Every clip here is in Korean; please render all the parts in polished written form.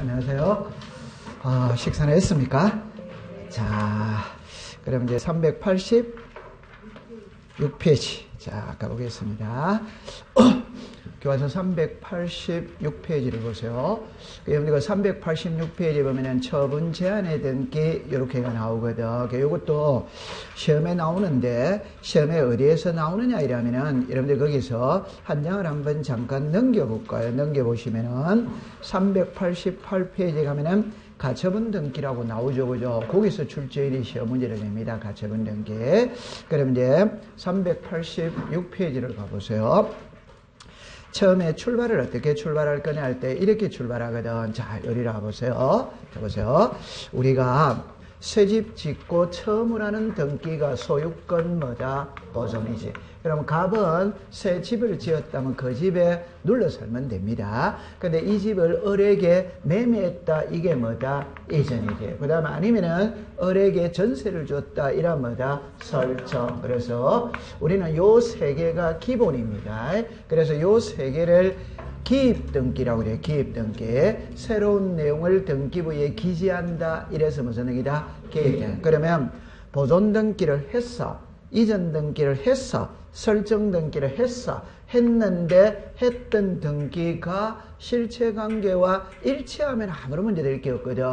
안녕하세요. 식사는 했습니까? 자, 그럼 이제 386페이지. 자, 가보겠습니다. 교과서 386페이지를 보세요. 여러분들 386페이지 보면은 처분 제한의 등기 이렇게가 나오거든. 이것도 시험에 나오는데 시험에 어디에서 나오느냐 이러면은 여러분들 거기서 한 장을 한번 잠깐 넘겨볼까요? 넘겨보시면은 388페이지에 가면은 가처분 등기라고 나오죠, 그죠? 거기서 출제일이 시험 문제를 냅니다. 가처분 등기. 그럼 이제 386페이지를 가보세요. 처음에 출발을 어떻게 출발할 거냐 할 때 이렇게 출발하거든. 자, 여기라 보세요. 자, 보세요. 우리가 새집 짓고 처음으로 하는 등기가 소유권 뭐다? 보존이지. 그럼 갑은 새 집을 지었다면 그 집에 눌러 살면 됩니다. 근데 이 집을 을에게 매매했다. 이게 뭐다? 이전이지. 그 다음에 아니면은 을에게 전세를 줬다. 이란 뭐다? 설정. 그래서 우리는 요 세 개가 기본입니다. 그래서 요 세 개를 기입등기라고 그래요. 기입등기. 새로운 내용을 등기부에 기재한다. 이래서 무슨 등기다? 기입등기. 그러면 보존등기를 했어. 이전 등기를 했어. 설정 등기를 했어. 했는데 했던 등기가 실체관계와 일치하면 아무런 문제 될 게 없거든.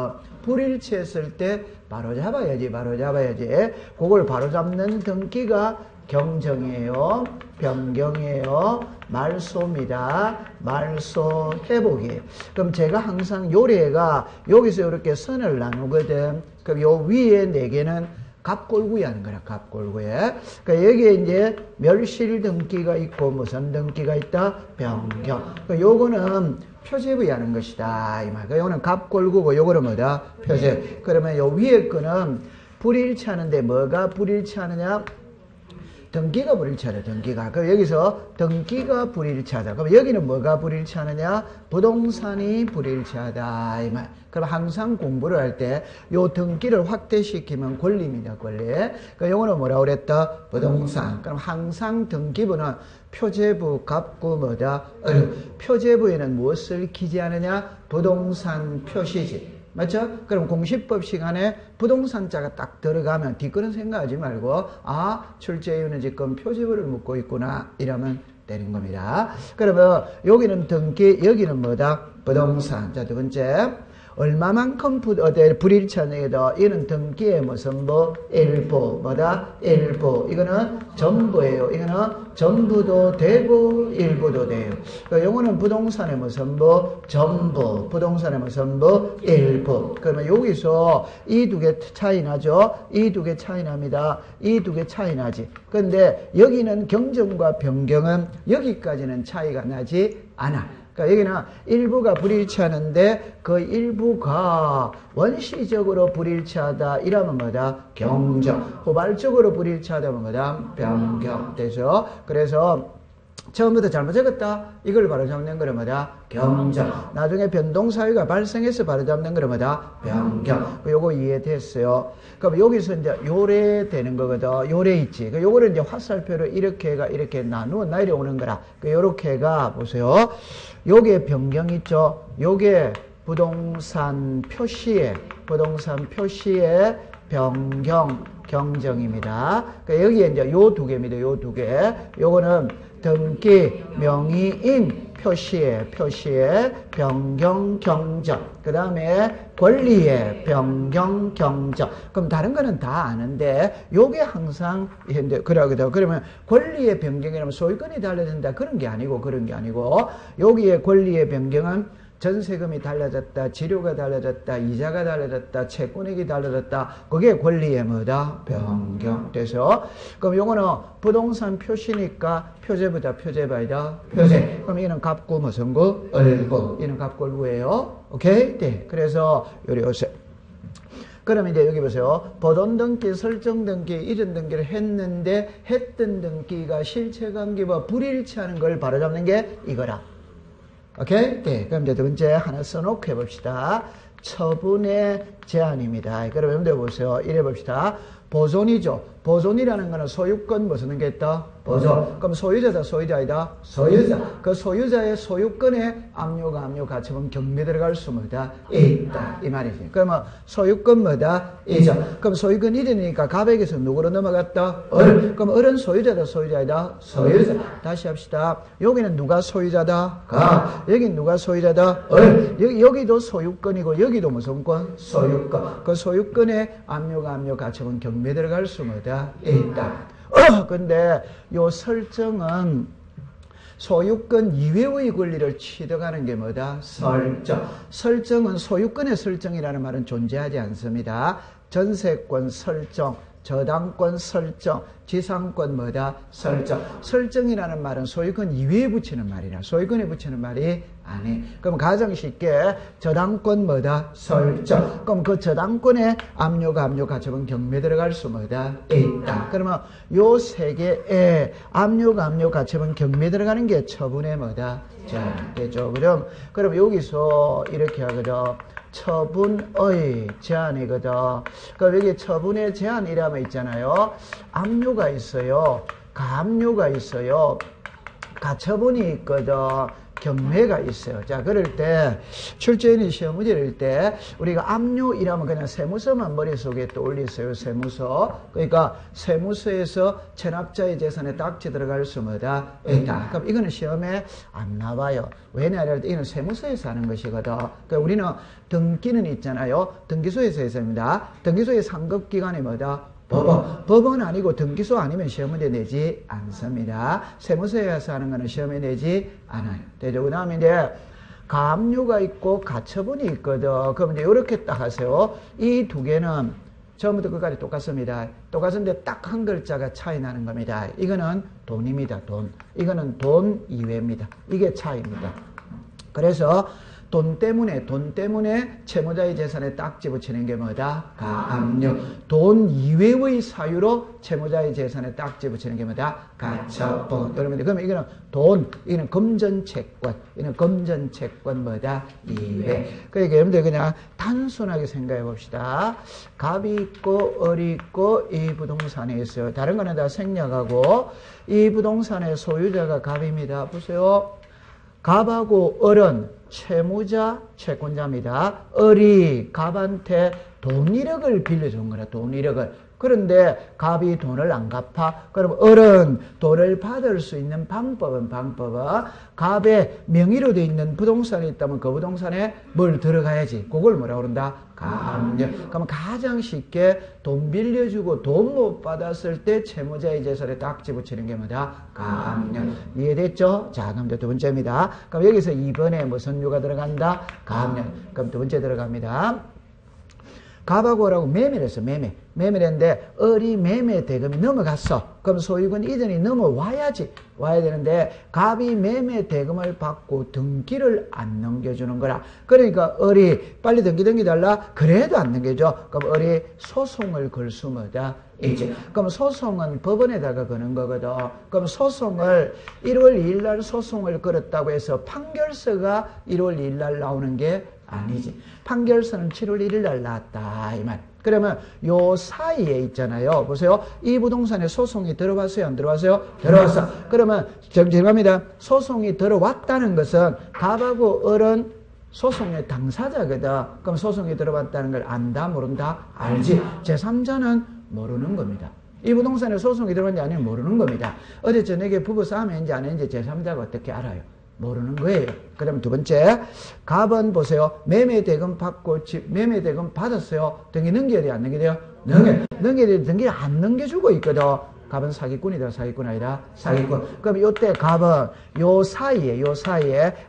불일치했을 때 바로 잡아야지. 그걸 바로 잡는 등기가 경정이에요. 변경이에요. 말소입니다. 말소 회복이에요. 그럼 제가 항상 요래가 여기서 이렇게 선을 나누거든. 그럼 요 위에 4개는 갑골구이 하는 거라, 갑골구에. 그러니까 여기에 이제 멸실 등기가 있고 무슨 등기가 있다? 변경. 그러니까 요거는 표제부에 하는 것이다. 이 말. 그러니까 요거는 갑골구고 요거는 뭐다? 표제. 그러면 요 위에 거는 불일치하는데 뭐가 불일치하느냐? 등기가 불일치하다, 등기가. 그럼 여기서 등기가 불일치하다. 그럼 여기는 뭐가 불일치하느냐? 부동산이 불일치하다. 이 말. 그럼 항상 공부를 할 때 요 등기를 확대시키면 권리입니다, 권리. 그러니까 요거는 뭐라고 그랬다? 부동산. 그럼 항상 등기부는 표제부, 갑구, 뭐다? 표제부에는 무엇을 기재하느냐? 부동산 표시지. 맞죠? 그럼 공시법 시간에 부동산자가 딱 들어가면 뒷거는 생각하지 말고 출제위원은 지금 표제부를 묻고 있구나 이러면 되는 겁니다. 그러면 여기는 등기, 여기는 뭐다? 부동산. 자, 두 번째. 얼마만큼 불일치하느냐도 이거는 등기의 무슨 일부 뭐다? 일부. 이거는 전부예요. 이거는 전부도 되고 일부도 돼요. 그러니까 요거는 부동산의 무슨 전부. 부동산의 무슨 일부. 그러면 여기서 이 두 개 차이 나죠? 이 두 개 차이 납니다. 이 두 개 차이 나지. 근데 여기는 경정과 변경은 여기까지는 차이가 나지 않아. 그러니까 여기는 일부가 불일치하는데 그 일부가 원시적으로 불일치하다 이러면 뭐다? 경정. 후발적으로 불일치하다면 뭐다? 변경. 되죠? 그래서 처음부터 잘못 적었다. 이걸 바로잡는 거는 뭐다? 경정. 나중에 변동사유가 발생해서 바로잡는 거는 뭐다? 변경. 요거 이해됐어요? 그럼 여기서 이제 요래 되는 거거든. 요래 있지. 요거를 이제 화살표로 이렇게가 이렇게 나누어 내려오는 거라. 요렇게가 보세요. 요게 변경 있죠? 요게 부동산 표시에 변경, 경정입니다. 그러니까 여기에 이제 요 두 개입니다. 요 두 개. 요거는 등기, 명의인, 표시에 변경, 경정. 그 다음에 권리에 변경, 경정. 그럼 다른 거는 다 아는데 요게 항상 그러거든. 그러면 권리의 변경이라면 소유권이 달라진다. 그런 게 아니고 여기에 권리의 변경은 전세금이 달라졌다, 지료가 달라졌다, 이자가 달라졌다, 채권액이 달라졌다. 그게 권리의 뭐다? 변경. 돼서 그럼 요거는 부동산 표시니까 표제부다, 표제바이다, 표제. 그럼 이는 갑구, 무슨 구? 을구. 이는 갑골구예요. 오케이? 네. 그래서 요리 오세요. 그럼 이제 여기 보세요. 보존 등기, 설정 등기, 이전 등기를 했는데 했던 등기가 실체관계와 불일치하는 걸 바로잡는 게 이거라. 오케이? 네. 그럼 이제 두 번째 하나 써놓고 해봅시다. 처분의 제한입니다. 그럼 여러분들 보세요. 이래 봅시다. 보존이죠. 보존이라는 거는 소유권 뭐 쓰는 게 있다? 보존. 그럼 소유자다, 소유자이다? 소유자. 그 소유자의 소유권에 압류가 압류 가처분 경매 들어갈 수 뭐다? 있다. 이 말이지. 그러면 소유권 뭐다? 이죠. 그럼 소유권 1이니까 갑에게서 누구로 넘어갔다? 을. 그럼 을은 소유자다, 소유자이다? 소유자. 다시 합시다. 여기는 누가 소유자다? 갑. 여긴 누가 소유자다? 을. 여기도 소유권이고 여기도 무슨 권? 소유권. 그 소유권에 압류가 압류 가처분 경매 들어갈 수 뭐다? 있다. 근데 요 설정은 소유권 이외의 권리를 취득하는 게 뭐다? 설정. 설정은 소유권의 설정이라는 말은 존재하지 않습니다. 전세권 설정, 저당권 설정, 지상권 뭐다? 설정. 설정이라는 말은 소유권 이외에 붙이는 말이라. 소유권에 붙이는 말이 아니. 그럼 가장 쉽게 저당권 뭐다? 설정. 그럼 그 저당권에 압류가 압류 가처분 경매 들어갈 수 뭐다? 있다. 그러면 요 세 개에 압류가 압류 가처분 경매 들어가는 게 처분의 뭐다? 제한되죠. 그럼 여기서 이렇게 하거든. 처분의 제한이거든. 그럼 여기 처분의 제한이라면 있잖아요. 압류가 있어요. 가압류가 있어요. 가처분이 있거든. 경매가 있어요. 자, 그럴 때 출제인이 시험 문제를 때 우리가 압류이라면 그냥 세무서만 머릿속에 떠올리세요. 세무서. 그러니까 세무서에서 체납자의 재산에 딱지 들어갈 수 뭐다? 있다. 그럼 이거는 시험에 안 나와요. 왜냐하면 이거는 세무서에서 하는 것이거든. 그러니까 우리는 등기는 있잖아요. 등기소에서 했습니다. 등기소의 상급기관이 뭐다? 법원. 법원 아니고 등기소 아니면 시험 문제 내지 않습니다. 세무서에서 하는 거는 시험에 내지 않아요. 되죠? 그 다음에 이제 가압류가 있고 가처분이 있거든. 그럼 이제 이렇게 딱 하세요. 이 두 개는 처음부터 끝까지 똑같습니다. 똑같은데 딱 한 글자가 차이 나는 겁니다. 이거는 돈입니다. 돈. 이거는 돈 이외입니다. 이게 차이입니다. 그래서 돈 때문에 채무자의 재산에 딱지 붙이는 게 뭐다? 가압류. 돈 이외의 사유로 채무자의 재산에 딱지 붙이는 게 뭐다? 가처분. 여러분들, 그러면 이거는 돈, 이거는 금전채권, 이거는 금전채권 뭐다? 이외. 그러니까 여러분들 그냥 단순하게 생각해 봅시다. 갑이 있고, 을이 있고, 이 부동산에 있어요. 다른 거는 다 생략하고, 이 부동산의 소유자가 갑입니다. 보세요. 갑하고 을은 채무자, 채권자입니다. 을이 갑한테 돈 1억을 빌려준 거라, 돈 1억을. 그런데 갑이 돈을 안 갚아. 그럼 을은 돈을 받을 수 있는 방법은 갑의 명의로 되어 있는 부동산이 있다면 그 부동산에 뭘 들어가야지. 그걸 뭐라고 그런다? 가압류. 그러면 가장 쉽게 돈 빌려주고 돈 못 받았을 때 채무자의 재산에 딱지 붙이는 게 뭐다? 가압류. 이해됐죠? 자, 그럼 두 번째입니다. 그럼 여기서 2번에 무슨 류가 들어간다? 가압류. 그럼 두 번째 들어갑니다. 갑하고 을하고 매매를 했어, 매매를 했는데, 을이 매매 대금이 넘어갔어. 그럼 소유권 이전이 넘어와야지. 와야 되는데, 갑이 매매 대금을 받고 등기를 안 넘겨주는 거라. 그러니까 을이 빨리 등기 달라? 그래도 안 넘겨줘. 그럼 을이 소송을 걸 수 뭐다? 이제. 그럼 소송은 법원에다가 거는 거거든. 그럼 소송을 1월 2일 날 소송을 걸었다고 해서 판결서가 1월 2일 날 나오는 게 아니지. 판결서는 7월 1일 날 나왔다 이 말. 그러면 요 사이에 있잖아요. 보세요. 이 부동산에 소송이 들어왔어요? 안 들어왔어요? 들어왔어. 그러면 죄송합니다. 소송이 들어왔다는 것은 갑하고 을은 소송의 당사자거든. 그럼 소송이 들어왔다는 걸 안다 모른다? 알지. 제3자는 모르는 겁니다. 이 부동산에 소송이 들어왔는지 아니면 모르는 겁니다. 어제 저녁에 부부싸움이 했는지 안 했는지 제3자가 어떻게 알아요? 모르는 거예요. 그 다음 두 번째, 갑은 보세요. 매매 대금 받고, 매매 대금 받았어요. 등기 넘겨야 돼요? 안 넘겨야 돼요? 넘겨야 돼요. 등기 안 넘겨주고 있거든. 갑은 사기꾼이다, 사기꾼 아니다? 사기꾼. 그럼 요때 갑은 요 사이에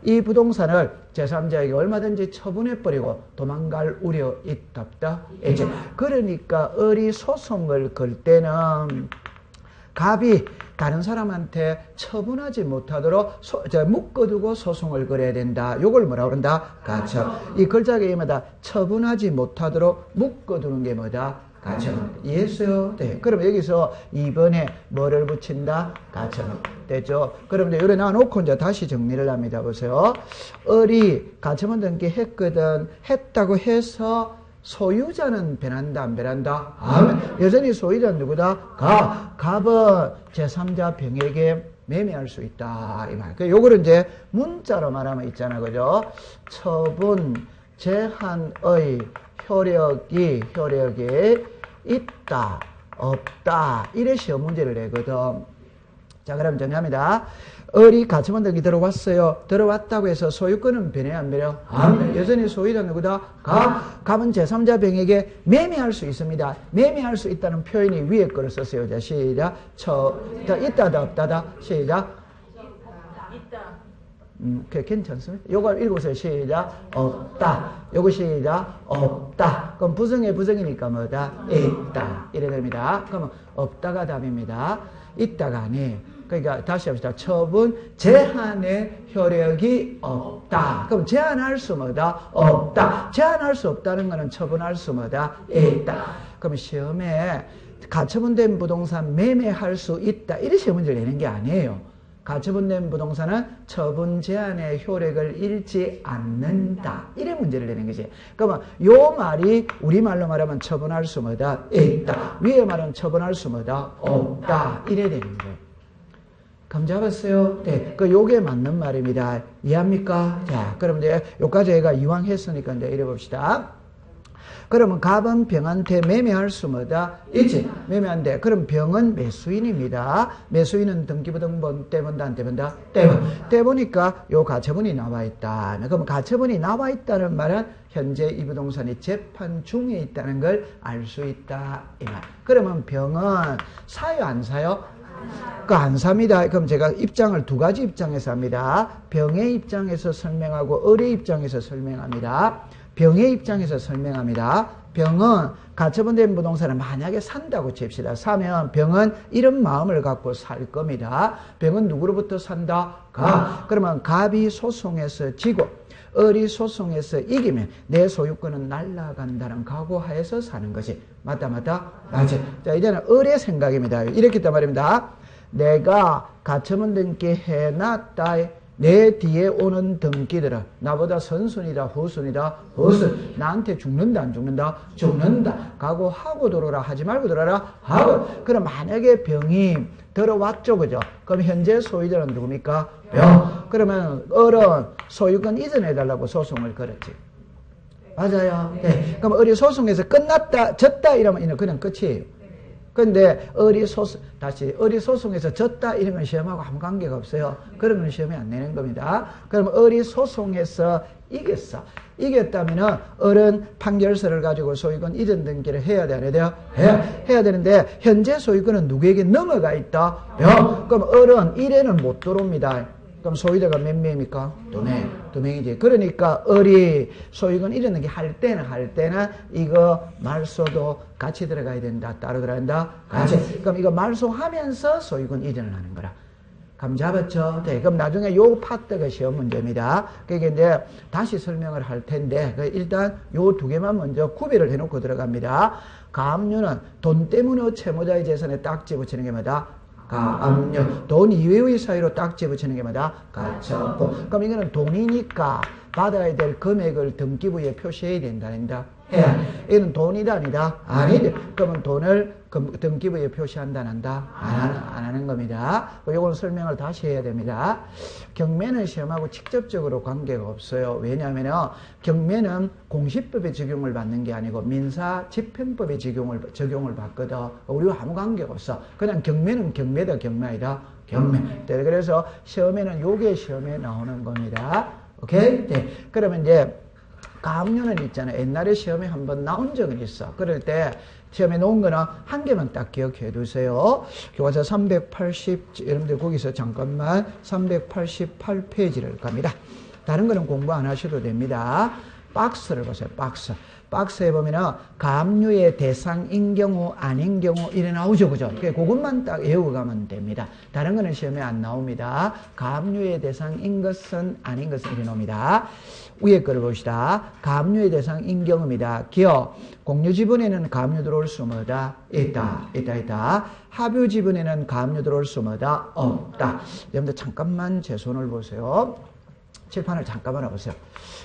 이 부동산을 제3자에게 얼마든지 처분해버리고 도망갈 우려 있다, 없다? 이제. 그러니까 을이 소송을 걸 때는 갑이 다른 사람한테 처분하지 못하도록 묶어두고 소송을 걸어야 된다. 요걸 뭐라고 그런다? 가처. 이 글자가 이마다 처분하지 못하도록 묶어두는 게 뭐다? 가처분. 이해했어요? 네. 그럼 여기서 2번에 뭐를 붙인다? 가처분. 됐죠? 그럼 이제 요래 놔놓고 이제 다시 정리를 합니다. 보세요. 을이 가처분 등기 했거든. 했다고 해서 소유자는 변한다, 안 변한다? 여전히 소유자는 누구다? 갑은 제3자 병에게 매매할 수 있다. 이 말. 요거를 이제 문자로 말하면 있잖아. 그죠? 처분, 제한의 효력이 있다, 없다. 이래 시험 문제를 내거든. 자, 그럼 정리합니다. 을이 가처분 등기 들어왔어요. 들어왔다고 해서 소유권은 변해, 안 변해요? 여전히 소유자 누구다? 갑은 제3자 병에게 매매할 수 있습니다. 매매할 수 있다는 표현이 위에 거를 썼어요. 자, 시작. 있다다, 없다다. 시작. 괜찮습니다. 요거 읽으세요. 시작. 없다. 요거 시작. 없다. 그럼 부정이니까 뭐다? 있다. 이래 됩니다. 그러면 없다가 답입니다. 있다가 아니에요. 그러니까 다시 합시다. 처분 제한의 효력이 없다. 그럼 제한할 수 뭐다? 없다. 제한할 수 없다는 거는 처분할 수 뭐다? 있다. 그럼 시험에 가처분된 부동산 매매할 수 있다. 이런 시험 문제를 내는 게 아니에요. 가처분된 부동산은 처분 제한의 효력을 잃지 않는다. 이런 문제를 내는 거지. 그러면 요 말이 우리말로 말하면 처분할 수 뭐다? 있다. 위에 말은 처분할 수 뭐다? 없다. 이래 되는 거예요. 감 잡았어요? 네. 요게 맞는 말입니다. 이해합니까? 자, 그럼 이제 요까지 얘가 이왕 했으니까 이제 이래 봅시다. 그러면 갑은 병한테 매매할 수 뭐다? 있지. 매매한대. 그럼 병은 매수인입니다. 매수인은 등기부등본 떼본다, 안 떼본다? 떼보니까 요 가처분이 나와 있다. 그럼 가처분이 나와 있다는 말은 현재 이 부동산이 재판 중에 있다는 걸 알 수 있다. 이 말. 그러면 병은 사요, 안 사요? 안 삽니다. 그럼 제가 입장을 두 가지 입장에서 합니다. 병의 입장에서 설명하고 을의 입장에서 설명합니다. 병의 입장에서 설명합니다. 병은 가처분된 부동산을 만약에 산다고 칩시다. 사면 병은 이런 마음을 갖고 살 겁니다. 병은 누구로부터 산다? 그러면 갑이 소송에서 지고 을이 소송에서 이기면 내 소유권은 날아간다는 각오하에서 사는 것이 맞다. 자, 이제는 을의 생각입니다. 이렇게 했단 말입니다. 내가 가처분 등기 해놨다. 내 뒤에 오는 등기들은 나보다 선순이다, 후순이다, 후순. 나한테 죽는다, 안 죽는다? 죽는다. 각오하고 들어오라, 하지 말고 들어라, 하고. 그럼 만약에 병이 들어왔죠, 그죠? 그럼 현재 소유자는 누굽니까? 병. 그러면 을은 소유권 이전해달라고 소송을 걸었지. 맞아요. 네. 그럼 을이 소송에서 끝났다, 졌다 이러면 이는 그냥 끝이에요. 근데 을이 소송에서 졌다 이러면 시험하고 아무 관계가 없어요. 그러면 시험에 안 내는 겁니다. 그럼 을이 소송에서 이겼어. 이겼다면은 을은 판결서를 가지고 소유권 이전 등기를 해야 돼, 안 해야 돼요? 해야 되는데 현재 소유권은 누구에게 넘어가 있다? 그럼 을은 1회는 못 들어옵니다. 그럼 소유자가 몇 명입니까? 두 명이지. 그러니까 을이 소유권 이전 등기 할 때는 이거 말소도 같이 들어가야 된다. 따로 들어가야 된다. 같이. 그럼 이거 말소하면서 소유권 이전을 하는 거라. 감 잡았죠? 네. 그럼 나중에 요 파트가 시험 문제입니다. 그게 이제 다시 설명을 할 텐데 일단 요 두 개만 먼저 구별을 해놓고 들어갑니다. 가압류는 돈 때문에 채무자의 재산에 딱지 붙이는 게 뭐다? 가압류. 돈 이외의 사유로 딱지 붙이는 게 뭐다? 가처분. 그럼 이거는 돈이니까 받아야 될 금액을 등기부에 표시해야 된다. 해야. 이건 돈이다, 아니다? 아니다. 그러면 돈을 등기부에 표시한다, 안 한다? 안 하는 겁니다. 이건 설명을 다시 해야 됩니다. 경매는 시험하고 직접적으로 관계가 없어요. 왜냐하면 경매는 공시법의 적용을 받는 게 아니고 민사집행법의 적용을 받거든. 우리와 아무 관계가 없어. 그냥 경매는 경매다, 경매이다. 경매. 네, 그래서 시험에는 요게 시험에 나오는 겁니다. 오케이? 네. 그러면 이제 가압류는 있잖아요. 옛날에 시험에 한번 나온 적은 있어. 그럴 때 시험에 놓은 거는 한 개만 딱 기억해 두세요. 교과서 380, 여러분들 거기서 잠깐만 388페이지를 갑니다. 다른 거는 공부 안 하셔도 됩니다. 박스를 보세요. 박스에 보면은 가압류의 대상인 경우 아닌 경우 이래 나오죠, 그죠? 그것만 딱 외우고 가면 됩니다. 다른 거는 시험에 안 나옵니다. 가압류의 대상인 것은 아닌 것은 이래 나옵니다. 위에 거를 봅시다. 가압류의 대상 인경음이다. 기어. 공유 지분에는 가압류 들어올 수 뭐다? 있다. 하뷰 지분에는 가압류 들어올 수 뭐다? 없다. 여러분들 잠깐만 제 손을 보세요. 칠판을 잠깐만 해보세요.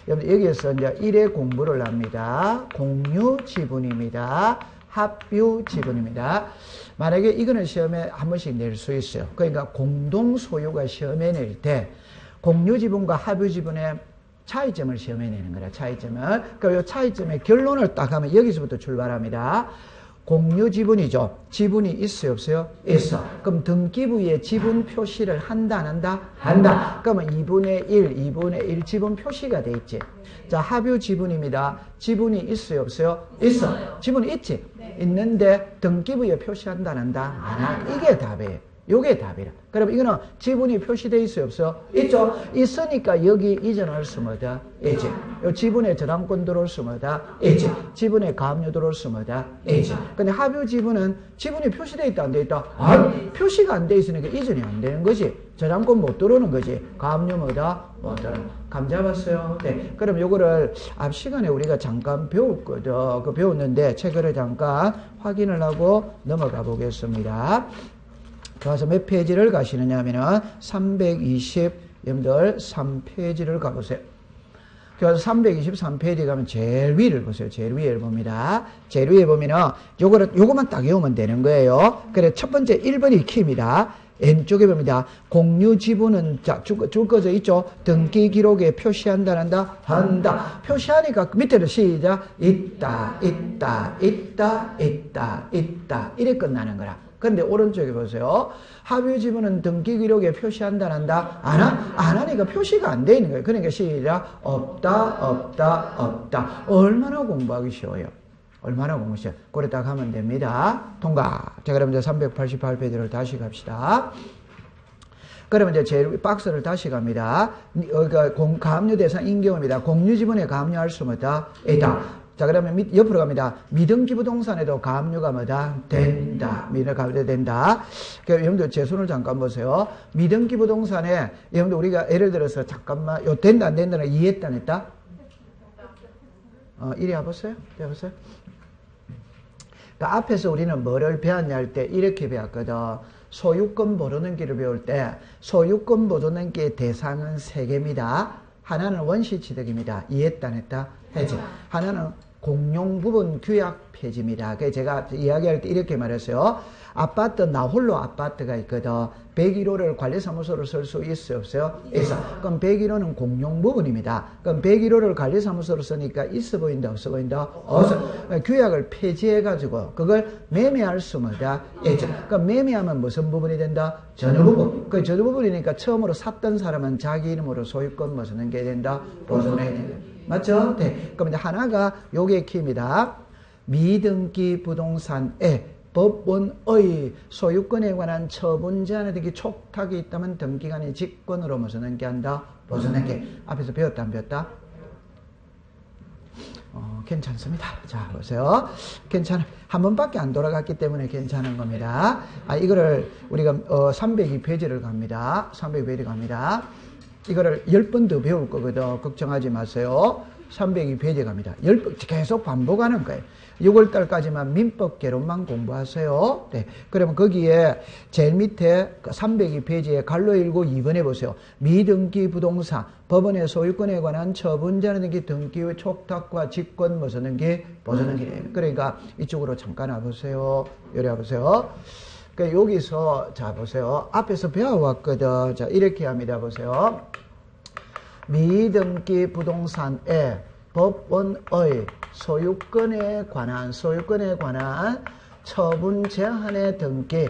여러분들 여기에서 이제 1회 공부를 합니다. 공유 지분입니다. 합유 지분입니다. 만약에 이거는 시험에 한 번씩 낼 수 있어요. 그러니까 공동 소유가 시험에 낼 때 공유 지분과 합유 지분의 차이점을 시험에 내는 거라. 차이점을. 그러니까 이 차이점의 결론을 딱 하면 여기서부터 출발합니다. 공유 지분이죠. 지분이 있어요, 없어요? 있어. 그럼 등기부에 지분 표시를 한다, 안 한다? 한다. 그러면 2분의 1, 2분의 1 지분 표시가 돼 있지. 자, 합유 지분입니다. 지분이 있어요, 없어요? 있어. 지분이 있지. 네. 있는데 등기부에 표시한다, 안 한다? 안 한다. 이게 답이에요. 요게 답이라. 그럼 이거는 지분이 표시되어 있어요, 없어요? 있죠? 있으니까 여기 이전할 수 뭐다? 있지. 요 지분에 저당권 들어올 수 뭐다? 있지. 지분에 가압류 들어올 수 뭐다? 있지. 근데 합유 지분은 지분이 표시되어 있다, 안 돼 있다? 표시가 안 돼 있으니까 이전이 안 되는 거지. 저당권 못 들어오는 거지. 가압류 뭐다? 못 들어오는. 감 잡았어요? 네. 그럼 요거를 앞 시간에 우리가 잠깐 배웠거든. 그 배웠는데 책을 잠깐 확인을 하고 넘어가 보겠습니다. 그래서 몇 페이지를 가시느냐 하면은 320, 여러분들 3페이지를 가보세요. 그래서 323페이지 가면 제일 위를 보세요. 제일 위를 봅니다. 제일 위에 보면은 요거만 딱 외우면 되는 거예요. 그래, 첫 번째 1번이 키입니다. 왼쪽에 봅니다. 공유 지분은 줄 거져 있죠? 등기 기록에 표시한다, 한다? 한다. 표시하니까 밑에도 시작. 있다. 이래 끝나는 거라. 근데 오른쪽에 보세요. 합유 지분은 등기 기록에 표시한다, 한다? 안 하니까 표시가 안 돼 있는 거예요. 그러니까 시작. 없다. 얼마나 공부하기 쉬워요. 얼마나 공부 쉬워요. 그래 딱 하면 됩니다. 통과. 자, 그럼 이제 388페이지를 다시 갑시다. 그러면 이제 제일 박스를 다시 갑니다. 가압류 대상 인경입니다. 공유 지분에 가압류할 수 뭐다? 있다. 자, 그러면 옆으로 갑니다. 미등기 부동산에도 가압류가 뭐다? 된다. 가압류 된다. 여러분들 제 손을 잠깐 보세요. 미등기 부동산에, 여러분들 우리가 예를 들어서 잠깐만, 된다, 안 된다는 이해했다, 안 했다? 이리 와보세요. 해보세요. 그러니까 앞에서 우리는 뭐를 배웠냐 할 때 이렇게 배웠거든. 소유권 모르는 길을 배울 때, 소유권 모르는 길의 대상은 세 개입니다. 하나는 원시취득입니다. 이해했다, 안 했다? 해지. 하나는 공용부분 규약 폐지입니다. 그래서 제가 이야기할 때 이렇게 말했어요. 아파트, 나 홀로 아파트가 있거든. 101호를 관리사무소로 쓸 수 있어요, 없어요? 있어. 그럼 101호는 공용부분입니다. 그럼 101호를 관리사무소로 쓰니까 있어 보인다, 없어 보인다? 없어. 규약을 폐지해가지고 그걸 매매할 수 뭐다? 있죠. 그럼 매매하면 무슨 부분이 된다? 전유부분. 그 전유부분이니까 처음으로 샀던 사람은 자기 이름으로 소유권 뭐 쓰는 게 된다? 보존해야 된다. 맞죠? 네. 그럼 이제 하나가 요게 키입니다. 미등기 부동산에 법원의 소유권에 관한 처분 제한에 등기 촉탁이 있다면 등기관이 직권으로 무슨 등기한다? 보존 등기. 앞에서 배웠다, 안 배웠다? 괜찮습니다. 자, 보세요. 괜찮아. 한 번밖에 안 돌아갔기 때문에 괜찮은 겁니다. 이거를 우리가 302페이지를 갑니다. 302페이지 갑니다. 이거를 10번 더 배울 거거든. 걱정하지 마세요. 302페이지 갑니다. 10번 계속 반복하는 거예요. 6월달까지만 민법 개론만 공부하세요. 네. 그러면 거기에 제일 밑에 302페이지에 갈로 19 2번에 보세요. 미등기 부동산, 법원의 소유권에 관한 처분자는 등기 등기의 촉탁과 직권 무슨 등기, 보존 등기. 그러니까 이쪽으로 잠깐 와보세요. 요리 와보세요. 그러니까 여기서 자 보세요. 앞에서 배워왔거든. 자 이렇게 합니다. 보세요. 미등기 부동산의 법원의 소유권에 관한 처분 제한의 등기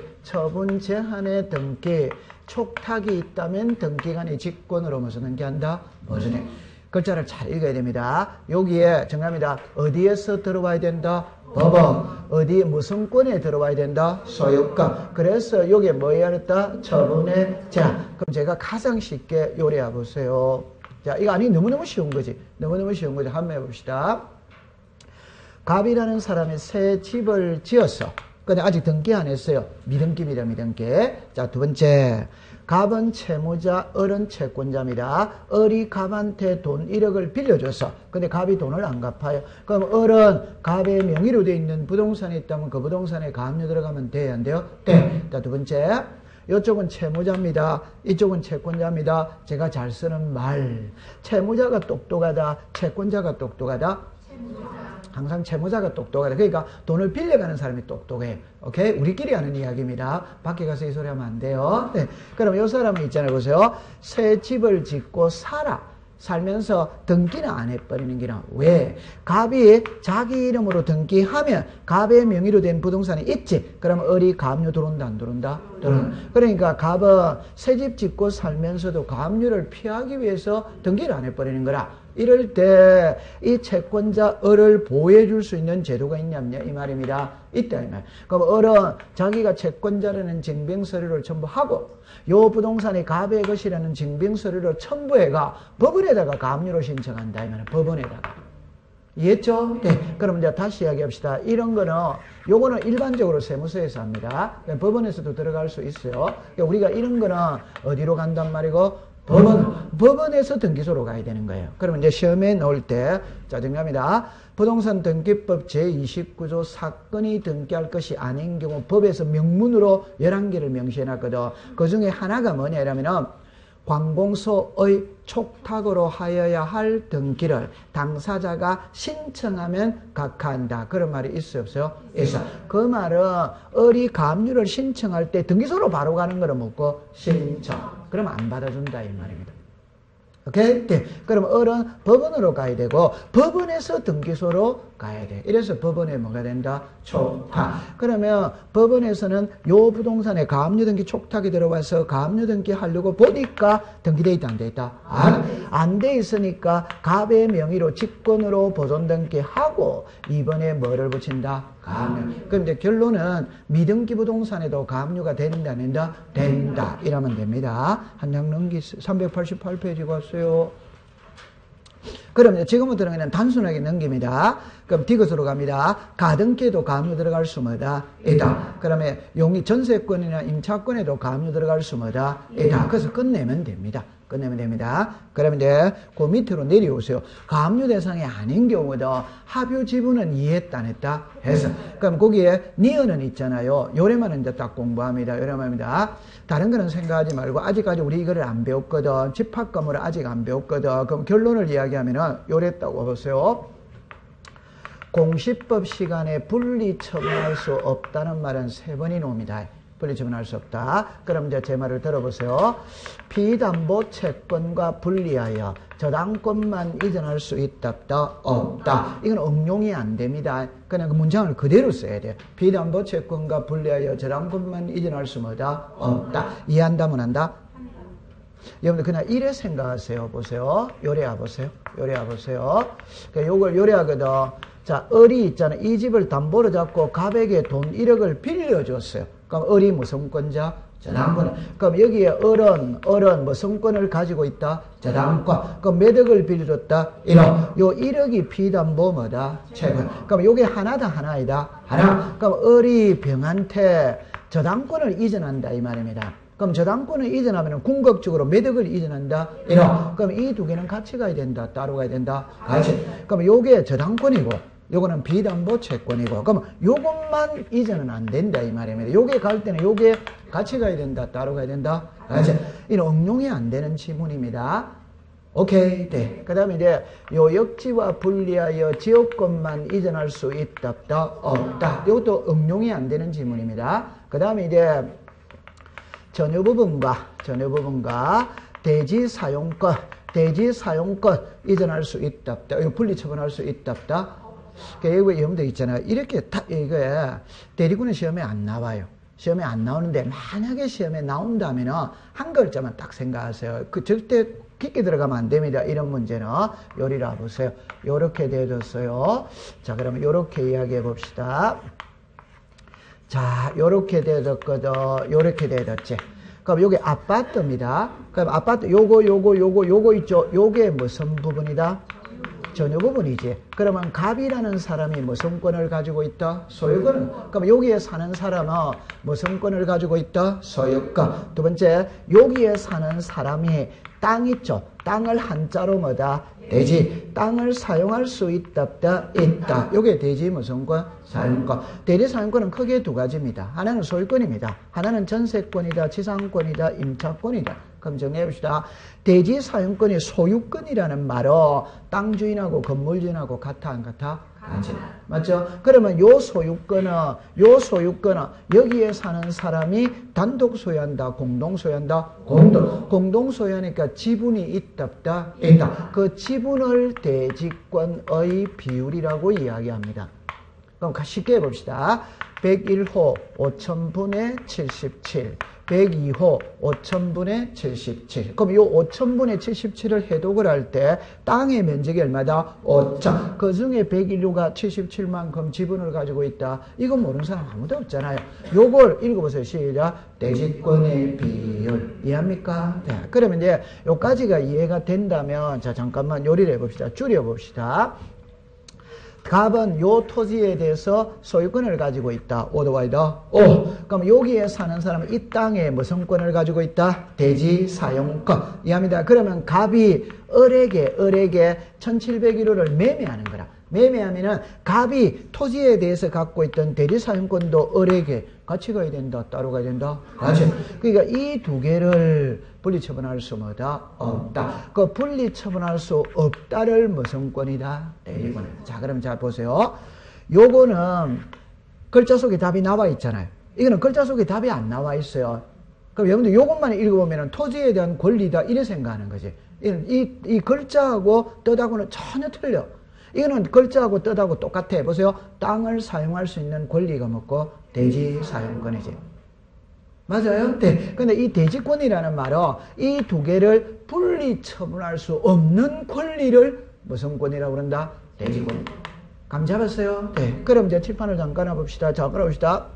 촉탁이 있다면 등기관이 직권으로 무슨 등기한다? 보존해. 글자를 잘 읽어야 됩니다. 여기에 정합니다. 어디에서 들어와야 된다? 법원. 어디에 무슨 권에 들어와야 된다? 소유권. 그래서 여기에 뭐 해야 했다? 처분의 제한. 그럼 제가 가장 쉽게 요리해 보세요. 자, 이거 아니 너무너무 쉬운 거지. 너무너무 쉬운 거지. 한번 해봅시다. 갑이라는 사람이 새 집을 지었어. 근데 아직 등기 안 했어요. 미등기입니다. 미등기. 자, 두 번째. 갑은 채무자, 을은 채권자입니다. 을이 갑한테 돈 1억을 빌려줬어. 근데 갑이 돈을 안 갚아요. 그럼 을은 갑의 명의로 돼 있는 부동산이 있다면 그 부동산에 가압류 들어가면 돼요? 안 돼요? 네. 자, 두 번째. 이쪽은 채무자입니다. 이쪽은 채권자입니다. 제가 잘 쓰는 말. 채무자가 똑똑하다. 채권자가 똑똑하다. 항상 채무자가 똑똑하다. 그러니까 돈을 빌려가는 사람이 똑똑해. 오케이? 우리끼리 하는 이야기입니다. 밖에 가서 이 소리 하면 안 돼요. 네. 그럼 이 사람은 있잖아요. 보세요. 새 집을 짓고 살면서 등기는 안 해버리는 게라. 왜? 갑이 자기 이름으로 등기하면 갑의 명의로 된 부동산이 있지. 그러면 을이 가압류 들어온다 안 들어온다? 들어온다. 그러니까 갑은 새 집 짓고 살면서도 가압류를 피하기 위해서 등기를 안 해버리는 거라. 이럴 때 이 채권자 을을 보호해 줄 수 있는 제도가 있냐면요 이 말입니다. 있다 이 말. 그럼 을은 자기가 채권자라는 증빙서류를 첨부하고 요 부동산이 갑의 것이라는 증빙서류를 첨부해가 법원에다가 가압류를 신청한다 이 말이에요. 법원에다가. 이해했죠? 네. 그럼 이제 다시 이야기합시다. 이런 거는 요거는 일반적으로 세무서에서 합니다. 법원에서도 들어갈 수 있어요. 우리가 이런 거는 어디로 간단 말이고 법원에서 등기소로 가야 되는 거예요. 그러면 이제 시험에 넣을 때 짜증납니다. 부동산 등기법 제29조 사건이 등기할 것이 아닌 경우 법에서 명문으로 11개를 명시해놨거든. 그 중에 하나가 뭐냐 이러면은 관공서의 촉탁으로 하여야 할 등기를 당사자가 신청하면 각하한다. 그런 말이 있어요 없어요? 있어. 그 말은 을이 가압류를 신청할 때 등기소로 바로 가는 거는 뭐고 신청. 그러면 안 받아준다 이 말입니다. 오케이? 네. 그럼 을은 법원으로 가야 되고 법원에서 등기소로 가야 돼. 이래서 법원에 뭐가 된다? 촉탁. 그러면 법원에서는 요 부동산에 가압류 등기 촉탁이 들어와서 가압류 등기 하려고 보니까 등기돼 있다 안 돼 있다? 안 돼 있으니까 갑의 명의로 직권으로 보존 등기하고 이번에 뭐를 붙인다? 가압류. 그럼 이제 결론은 미등기 부동산에도 가압류가 된다 안 된다? 된다. 이러면 됩니다. 한 장 넘기 388페이지 갔어요. 그럼 지금부터는 그냥 단순하게 넘깁니다. 그럼 디귿으로 갑니다. 가등기에도 가압류 들어갈 수 뭐다? 있다. 그러면 용의 전세권이나 임차권에도 가압류 들어갈 수 뭐다? 있다. 그래서 끝내면 됩니다. 끝내면 됩니다. 그러면 이제 그 밑으로 내려오세요. 가압류 대상이 아닌 경우도 합유 지분은 이해했다 안 했다? 해서. 그럼 거기에 니은은 있잖아요. 요래만 이제 딱 공부합니다. 요래만입니다. 다른 거는 생각하지 말고 아직까지 우리 이거를 안 배웠거든. 집합과목을 아직 안 배웠거든. 그럼 결론을 이야기하면은 요랬다고 보세요. 공시법 시간에 분리 처분할 수 없다는 말은 3번이 나옵니다. 분리 처분할 수 없다. 그럼 이제 제 말을 들어보세요. 피담보 채권과 분리하여 저당권만 이전할 수 있다 없다. 이건 응용이 안 됩니다. 그냥 그 문장을 그대로 써야 돼요. 피담보 채권과 분리하여 저당권만 이전할 수 뭐다? 없다. 이해한다 못한다? 여러분들 그냥 이래 생각하세요. 보세요. 요래야 보세요. 요래야 보세요. 그러니까 요걸 요래하거든. 자, 을이 있잖아요. 이 집을 담보로 잡고 갑에게 돈 1억을 빌려줬어요. 그럼 을이 무슨 권자? 저당권. 그럼 여기에 을은 무슨 권을 가지고 있다? 저당권. 그럼 몇 억을 빌려줬다? 1억. 요 1억이 피담보 뭐다? 채권. 그럼 요게 하나다 하나이다? 하나. 그럼 을이 병한테 저당권을 이전한다 이 말입니다. 그럼 저당권을 이전하면 궁극적으로 몇 억을 이전한다? 1억. 그럼 이 두 개는 같이 가야 된다? 따로 가야 된다? 같이. 그럼 요게 저당권이고 요거는 비담보 채권이고 그럼 요것만 이전은 안 된다 이 말입니다. 요게 갈 때는 요게 같이 가야 된다? 따로 가야 된다? 같이. 이는 응용이 안 되는 지문입니다. 오케이. 네. 그 다음에 이제 요 역지와 분리하여 지역권만 이전할 수 있다 없다. 이것도 응용이 안 되는 지문입니다. 그 다음에 이제 전유 부분과 대지 사용권 이전할 수 있다 없다. 이거 분리 처분할 수 있다 없다. 그러니까 여러분들 있잖아요. 이렇게 이게 대리군은 시험에 안 나와요. 시험에 안 나오는데 만약에 시험에 나온다면은 한 글자만 딱 생각하세요. 그 절대 깊게 들어가면 안 됩니다. 이런 문제는 요리라 보세요. 요렇게 되어졌어요. 자, 그러면 요렇게 이야기해 봅시다. 자, 요렇게 되어졌거든. 요렇게 되어졌지. 그럼 요게 아파트입니다. 그럼 아파트 요거 있죠. 요게 무슨 부분이다? 전유 부분이지. 그러면 갑이라는 사람이 무슨 권을 가지고 있다? 소유권을. 그럼 여기에 사는 사람은 무슨 권을 가지고 있다? 소유권. 두 번째, 여기에 사는 사람이 땅 있죠. 땅을 한자로 뭐다? 대지. 땅을 사용할 수 있다, 있다. 요게 대지 무슨 권? 사용권. 대지 사용권은 크게 두 가지입니다. 하나는 소유권입니다. 하나는 전세권이다, 지상권이다, 임차권이다. 그럼 정리해봅시다. 대지 사용권이 소유권이라는 말은 땅 주인하고 건물 주인하고 같아 안 같아? 같이. 맞죠? 그러면 요 소유권은 여기에 사는 사람이 단독 소유한다, 공동 소유한다? 공동 소유하니까 지분이 있다, 있다. 그 지분을 대지권의 비율이라고 이야기합니다. 그럼 쉽게 해봅시다. 101호 5000분의 77, 102호 5000분의 77. 그럼 이 5000분의 77을 해독을 할 때 땅의 면적이 얼마다? 5천. 그 중에 101호가 77만큼 지분을 가지고 있다. 이거 모르는 사람 아무도 없잖아요. 요걸 읽어보세요. 시작. 대지권의 비율. 이해합니까? 네. 그러면 이제 요까지가 이해가 된다면, 자, 잠깐만 요리를 해봅시다. 줄여봅시다. 갑은 요 토지에 대해서 소유권을 가지고 있다. 오더와이더. 그럼 여기에 사는 사람은 이 땅에 무슨 권을 가지고 있다? 대지 사용권. 이해합니다. 그러면 갑이 을에게 1701호를 매매하는 거라. 매매하면은 갑이 토지에 대해서 갖고 있던 대지 사용권도 을에게 같이 가야 된다, 따로 가야 된다, 같이. 그러니까 이 두 개를 분리 처분할 수 뭐다? 없다. 그 분리 처분할 수 없다를 무슨 권이다? 대지권. 자, 그럼 자 보세요. 요거는 글자 속에 답이 나와 있잖아요. 이거는 글자 속에 답이 안 나와 있어요. 그럼 여러분들 요것만 읽어보면 토지에 대한 권리다 이래 생각하는 거지. 이 글자하고 뜻하고는 전혀 틀려. 이거는 글자하고 뜻하고 똑같아. 보세요. 땅을 사용할 수 있는 권리가 뭐고? 대지 사용권이지. 맞아요? 네. 근데 이 대지권이라는 말은 이 두 개를 분리 처분할 수 없는 권리를 무슨 권이라고 그런다? 대지권. 감 잡았어요? 네. 그럼 이제 칠판을 잠깐 해봅시다. 자, 그러봅시다.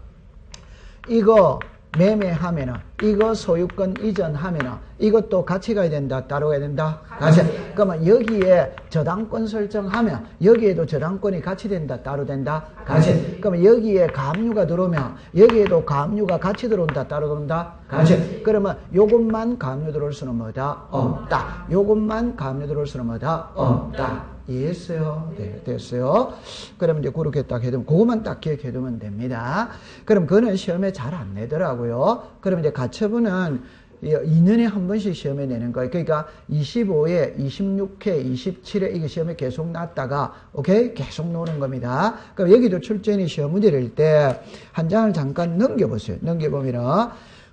이거 매매하면은, 이거 소유권 이전하면은, 이것도 같이 가야 된다, 따로 가야 된다? 같이. 그러면 여기에 저당권 설정하면, 여기에도 저당권이 같이 된다, 따로 된다? 같이. 그러면 여기에 가압류가 들어오면, 여기에도 가압류가 같이 들어온다, 따로 들어온다? 같이. 그러면 요것만 가압류 들어올 수는 뭐다? 없다. 요것만 가압류 들어올 수는 뭐다? 없다. 이해했어요? 네, 됐어요. 그럼 이제 그렇게 딱 해두면, 그것만 딱 기억해두면 됩니다. 그럼 그거는 시험에 잘 안 내더라고요. 그럼 이제 가처분은 2년에 한 번씩 시험에 내는 거예요. 그러니까 25회, 26회, 27회 이게 시험에 계속 났다가, 오케이? 계속 노는 겁니다. 그럼 여기도 출제인이 시험 문제를 낼 때 한 장을 잠깐 넘겨보세요. 넘겨보면은,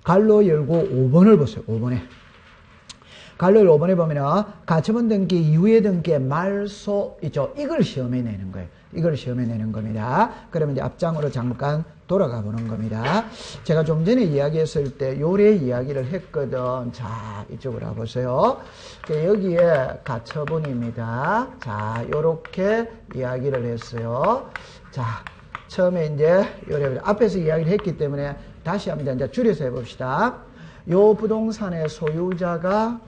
갈로 열고 5번을 보세요. 5번에. 갈로를 5번에 보면은 가처분 등기 이후의 등기의 말소 있죠. 이걸 시험에 내는 거예요. 이걸 시험에 내는 겁니다. 그러면 이제 앞장으로 잠깐 돌아가 보는 겁니다. 제가 좀 전에 이야기했을 때 요래 이야기를 했거든. 자, 이쪽으로 와보세요. 여기에 가처분입니다. 자, 요렇게 이야기를 했어요. 자, 처음에 이제 요래 앞에서 이야기를 했기 때문에 다시 한번 이제 줄여서 해봅시다. 요 부동산의 소유자가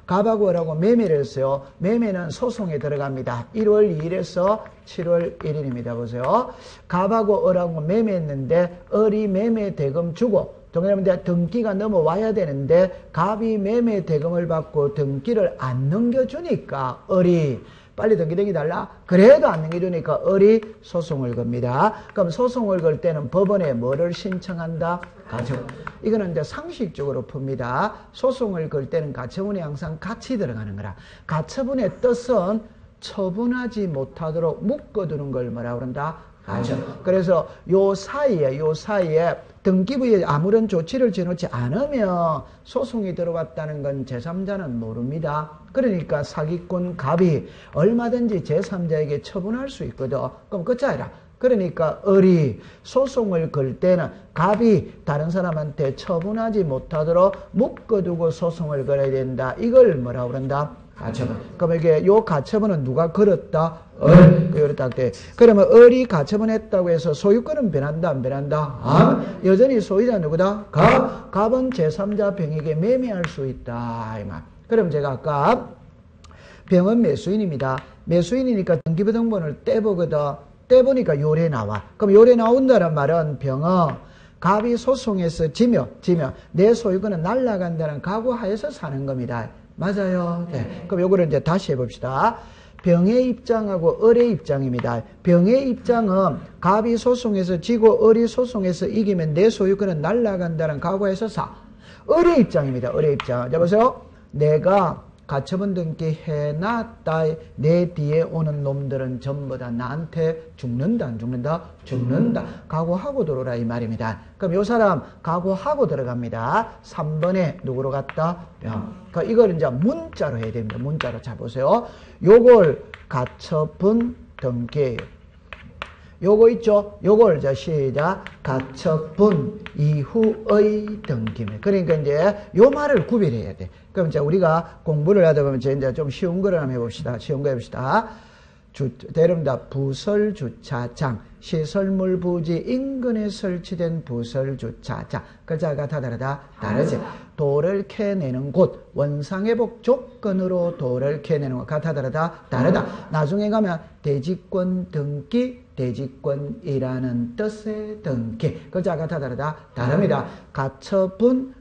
갑하고 을하고 매매를 했어요. 매매는 소송에 들어갑니다. 1월 2일에서 7월 1일입니다. 보세요. 갑하고 을하고 매매했는데 을이 매매 대금 주고 동일하면 등기가 넘어와야 되는데 갑이 매매 대금을 받고 등기를 안 넘겨주니까 을이 빨리 등기 달라? 그래도 안 넘겨주니까 을이 소송을 겁니다. 그럼 소송을 걸 때는 법원에 뭐를 신청한다? 가처분. 이거는 이제 상식적으로 풉니다. 소송을 걸 때는 가처분이 항상 같이 들어가는 거라. 가처분의 뜻은 처분하지 못하도록 묶어두는 걸 뭐라 그런다? 가처분. 그래서 요 사이에 등기부에 아무런 조치를 지놓지 않으면 소송이 들어왔다는 건 제3자는 모릅니다. 그러니까 사기꾼 갑이 얼마든지 제3자에게 처분할 수 있거든. 그럼 끝자이라. 그러니까 을이 소송을 걸 때는 갑이 다른 사람한테 처분하지 못하도록 묶어두고 소송을 걸어야 된다. 이걸 뭐라고 그런다? 가처분. 그럼 이게 요 가처분은 누가 걸었다? 을. 그렇다 때. 그러면 을이 가처분했다고 해서 소유권은 변한다, 안 변한다? 여전히 소유자 누구다? 갑은 제3자 병에게 매매할 수 있다. 이 말. 그럼 제가 아까 병은 매수인입니다. 매수인이니까 등기부등본을 떼보거든. 떼보니까 요래 나와. 그럼 요래 나온다는 말은 병은 갑이 소송에서 지며 내 소유권은 날아간다는 각오하에서 사는 겁니다. 맞아요? 네. 그럼 요거를 이제 다시 해봅시다. 병의 입장하고 을의 입장입니다. 병의 입장은 갑이 소송에서 지고 을이 소송에서 이기면 내 소유권은 날아간다는 각오에서 사. 을의 입장입니다. 을의 입장. 자, 보세요. 내가 가처분 등기 해놨다. 내 뒤에 오는 놈들은 전부 다 나한테 죽는다, 안 죽는다? 죽는다. 각오하고 들어오라 이 말입니다. 그럼 요 사람 각오하고 들어갑니다. 3번에 누구로 갔다? 병. 그러니까 이걸 이제 문자로 해야 됩니다. 문자로. 자, 보세요. 요걸 가처분 등기예요. 요거 있죠? 요걸 자 시작. 가처분 이후의 등기입니다. 그러니까 이제 요 말을 구별해야 돼. 그럼 이제 우리가 공부를 하다 보면 이제 좀 쉬운 거를 한번 해봅시다. 쉬운 거 해봅시다. 대름다 부설 주차장, 시설물 부지 인근에 설치된 부설 주차장. 글자가 다 다르지. 돌을 캐내는 곳, 원상회복 조건으로 돌을 캐내는 것. 같아 다르다. 나중에 가면 대지권 등기, 대지권이라는 뜻의 등기. 글자가 다 다릅니다. 가처분,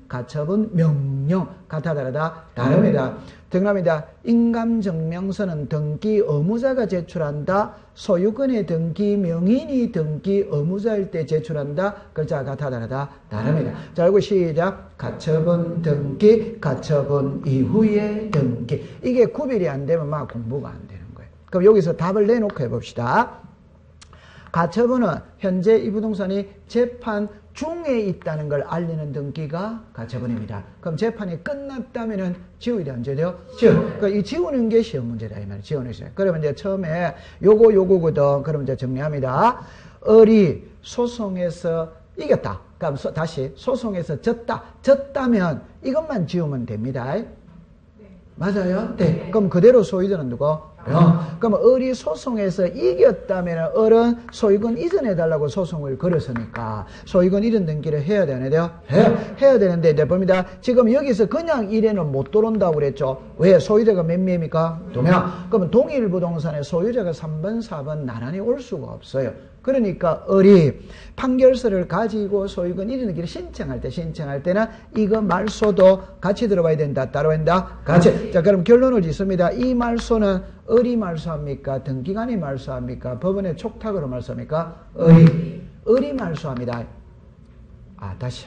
명령. 같아 다릅니다. 등랍니다. 인감증명서는 등기 의무자가 제출한다. 소유권의 등기 명인이 등기 의무자일 때 제출한다. 글자가 다 다릅니다. 자, 이거 시작. 가처분 등기, 가처분 이후의 등기. 이게 구별이 안 되면 막 공부가 안 되는 거예요. 그럼 여기서 답을 내놓고 해봅시다. 가처분은 현재 이 부동산이 재판 중에 있다는 걸 알리는 등기가 가처분입니다. 그럼 재판이 끝났다면은 지워야 돼, 안 지워야 돼요? 그러니까 이 지우는 게 시험 문제다, 이 말이에요. 지우는 시험. 그러면 이제 처음에 요거거든. 그럼 이제 정리합니다. 을이 소송에서 이겼다. 그럼 다시 소송에서 졌다면 이것만 지우면 됩니다. 맞아요? 네. 그럼 그대로 소유자는 누구? 그럼 을이 소송에서 이겼다면 을은 소유권 이전해달라고 소송을 걸었으니까 소유권 이전 등기를 해야 되는데요? 해야 되는데 이제 봅니다. 지금 여기서 그냥 이래는 못 들어온다고 그랬죠? 왜? 소유자가 몇 명입니까? 2명. 그러면 동일 부동산에 소유자가 3번, 4번 나란히 올 수가 없어요. 그러니까 을이 판결서를 가지고 소유권 이전 등기를 신청할 때는 이거 말소도 같이 들어봐야 된다. 따로 한다? 같이. 자, 그럼 결론을 짓습니다. 이 말소는 을이 말소합니까? 등기관이 말소합니까? 법원의 촉탁으로 말소합니까? 을이 말소합니다. 다시.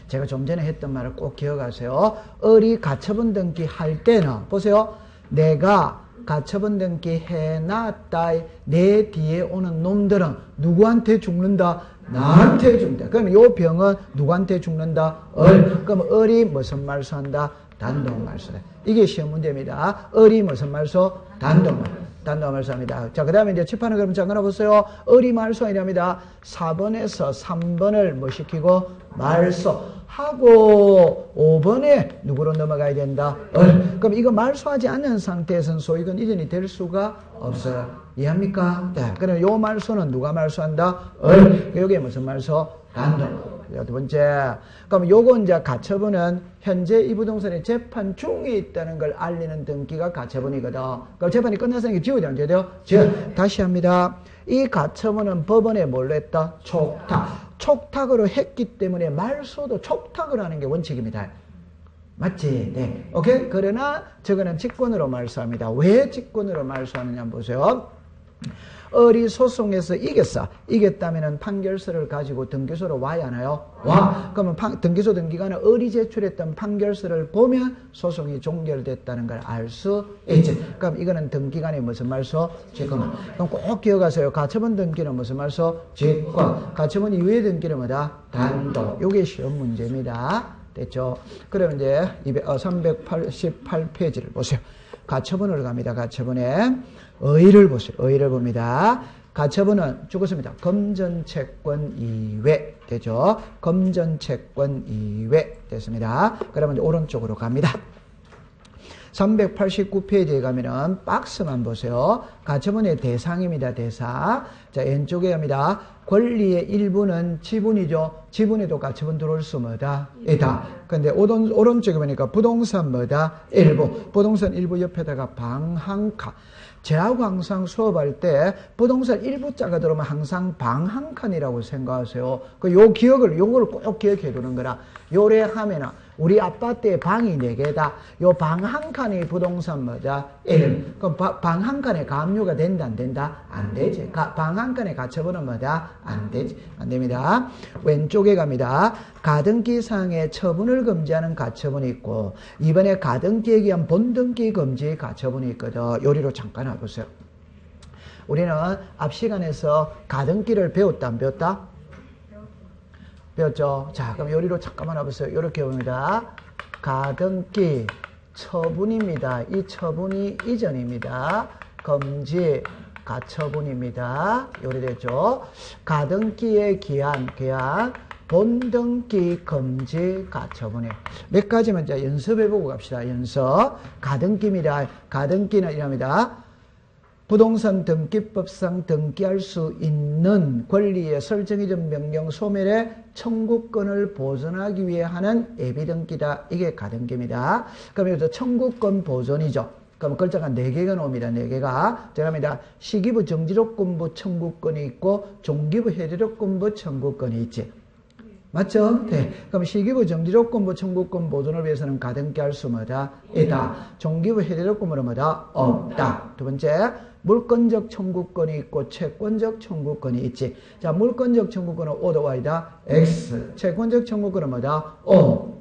제가 좀 전에 했던 말을 꼭 기억하세요. 을이 가처분 등기 할 때는 보세요. 내가 가처분 등기 해놨다. 내 뒤에 오는 놈들은 누구한테 죽는다? 나한테 죽는다. 그러면 요 병은 누구한테 죽는다? 을. 그럼 을이 무슨 말소한다? 단독 말소다. 이게 시험 문제입니다. 을이 무슨 말소? 단독 말소합니다. 자, 그 다음에 이제 칠판을 그럼 잠깐 보세요. 을이 말소이랍니다. 4번에서 3번을 뭐 시키고? 말소하고 5번에 누구로 넘어가야 된다? 을. 그럼 이거 말소하지 않는 상태에서는 소유권 이전이 될 수가 없어요. 이해합니까? 네. 그럼 요 말소는 누가 말소한다? 을. 여기에 무슨 말소? 단독. 두 번째. 그럼 요거 이제 가처분은 현재 이 부동산이 재판 중에 있다는 걸 알리는 등기가 가처분이거든. 그럼 재판이 끝났으니까 지워야 돼, 안 지워야 돼요? 다시 합니다. 이 가처분은 법원에 뭘로 했다? 촉탁으로 했기 때문에 말소도 촉탁을 하는 게 원칙입니다. 맞지? 네. 오케이? 그러나 저거는 직권으로 말소합니다. 왜 직권으로 말소하느냐 한번 보세요. 을이 소송에서 이겼다면 판결서를 가지고 등기소로 와야 하나요? 와. 그러면 등기소 등기관은 을이 제출했던 판결서를 보면 소송이 종결됐다는 걸 알 수 있지. 그럼 이거는 등기관이 무슨 말소? 직권. 그럼 꼭 기억하세요. 가처분 등기는 무슨 말소? 직권. 가처분 이후의 등기는 뭐다? 단독. 요게 시험 문제입니다. 됐죠? 그러면 이제 388페이지를 보세요. 가처분으로 갑니다. 가처분에 의의를 보세요. 의의를 봅니다. 가처분은 죽었습니다. 검전채권 이외 되죠. 검전채권 이외 됐습니다. 그러면 오른쪽으로 갑니다. 389페이지에 가면은 박스만 보세요. 가처분의 대상입니다. 대상. 자, 왼쪽에 갑니다. 권리의 일부는 지분이죠. 지분에도 가처분 들어올 수 뭐다? 있다. 근데 오른쪽에 보니까 부동산 뭐다? 일부. 부동산 일부 옆에다가 방한카. 제하고 항상 수업할 때 부동산 일부자가 들어오면 항상 방 한 칸이라고 생각하세요. 요거를 꼭 기억해 두는 거라. 요래하면은 우리 아파트에 방이 4개다. 요 방 한 칸이 부동산 뭐다? 그럼 방 한 칸에 가압류가 된다, 안 된다? 안 되지. 방 한 칸에 가처분은 뭐다? 안 되지. 안 됩니다. 왼쪽에 갑니다. 가등기상의 처분을 금지하는 가처분이 있고, 이번에 가등기에 의한 본등기 금지 가처분이 있거든. 요리로 잠깐 와보세요. 우리는 앞 시간에서 가등기를 배웠다, 안 배웠다? 배웠죠? 자, 그럼 요리로 잠깐만 와보세요. 이렇게 봅니다. 가등기 처분입니다. 이 처분이 이전입니다. 금지 가처분입니다. 요리 됐죠? 가등기의 기한 본등기 금지 가처분이에요. 몇 가지만 이제 연습해보고 갑시다. 연습. 가등기입니다. 가등기는 이랍니다. 부동산 등기법상 등기할 수 있는 권리의 설정이전 명령 소멸의 청구권을 보존하기 위해 하는 예비등기다. 이게 가등기입니다. 그럼 여기서 청구권 보존이죠. 그럼 글자가 4개가 나옵니다. 4개가. 제가 합니다. 시기부 정지조건부 청구권이 있고 종기부 해제조건부 청구권이 있지. 맞죠? 네. 그럼 시기부 정지조건부 청구권 보존을 위해서는 가등기 할 수 뭐다? 있다. 종기부 해제조건부는 뭐다? 없다. 두 번째, 물권적 청구권이 있고 채권적 청구권이 있지. 자, 물권적 청구권은 O도 Y다. X. 채권적 청구권은 뭐다? O.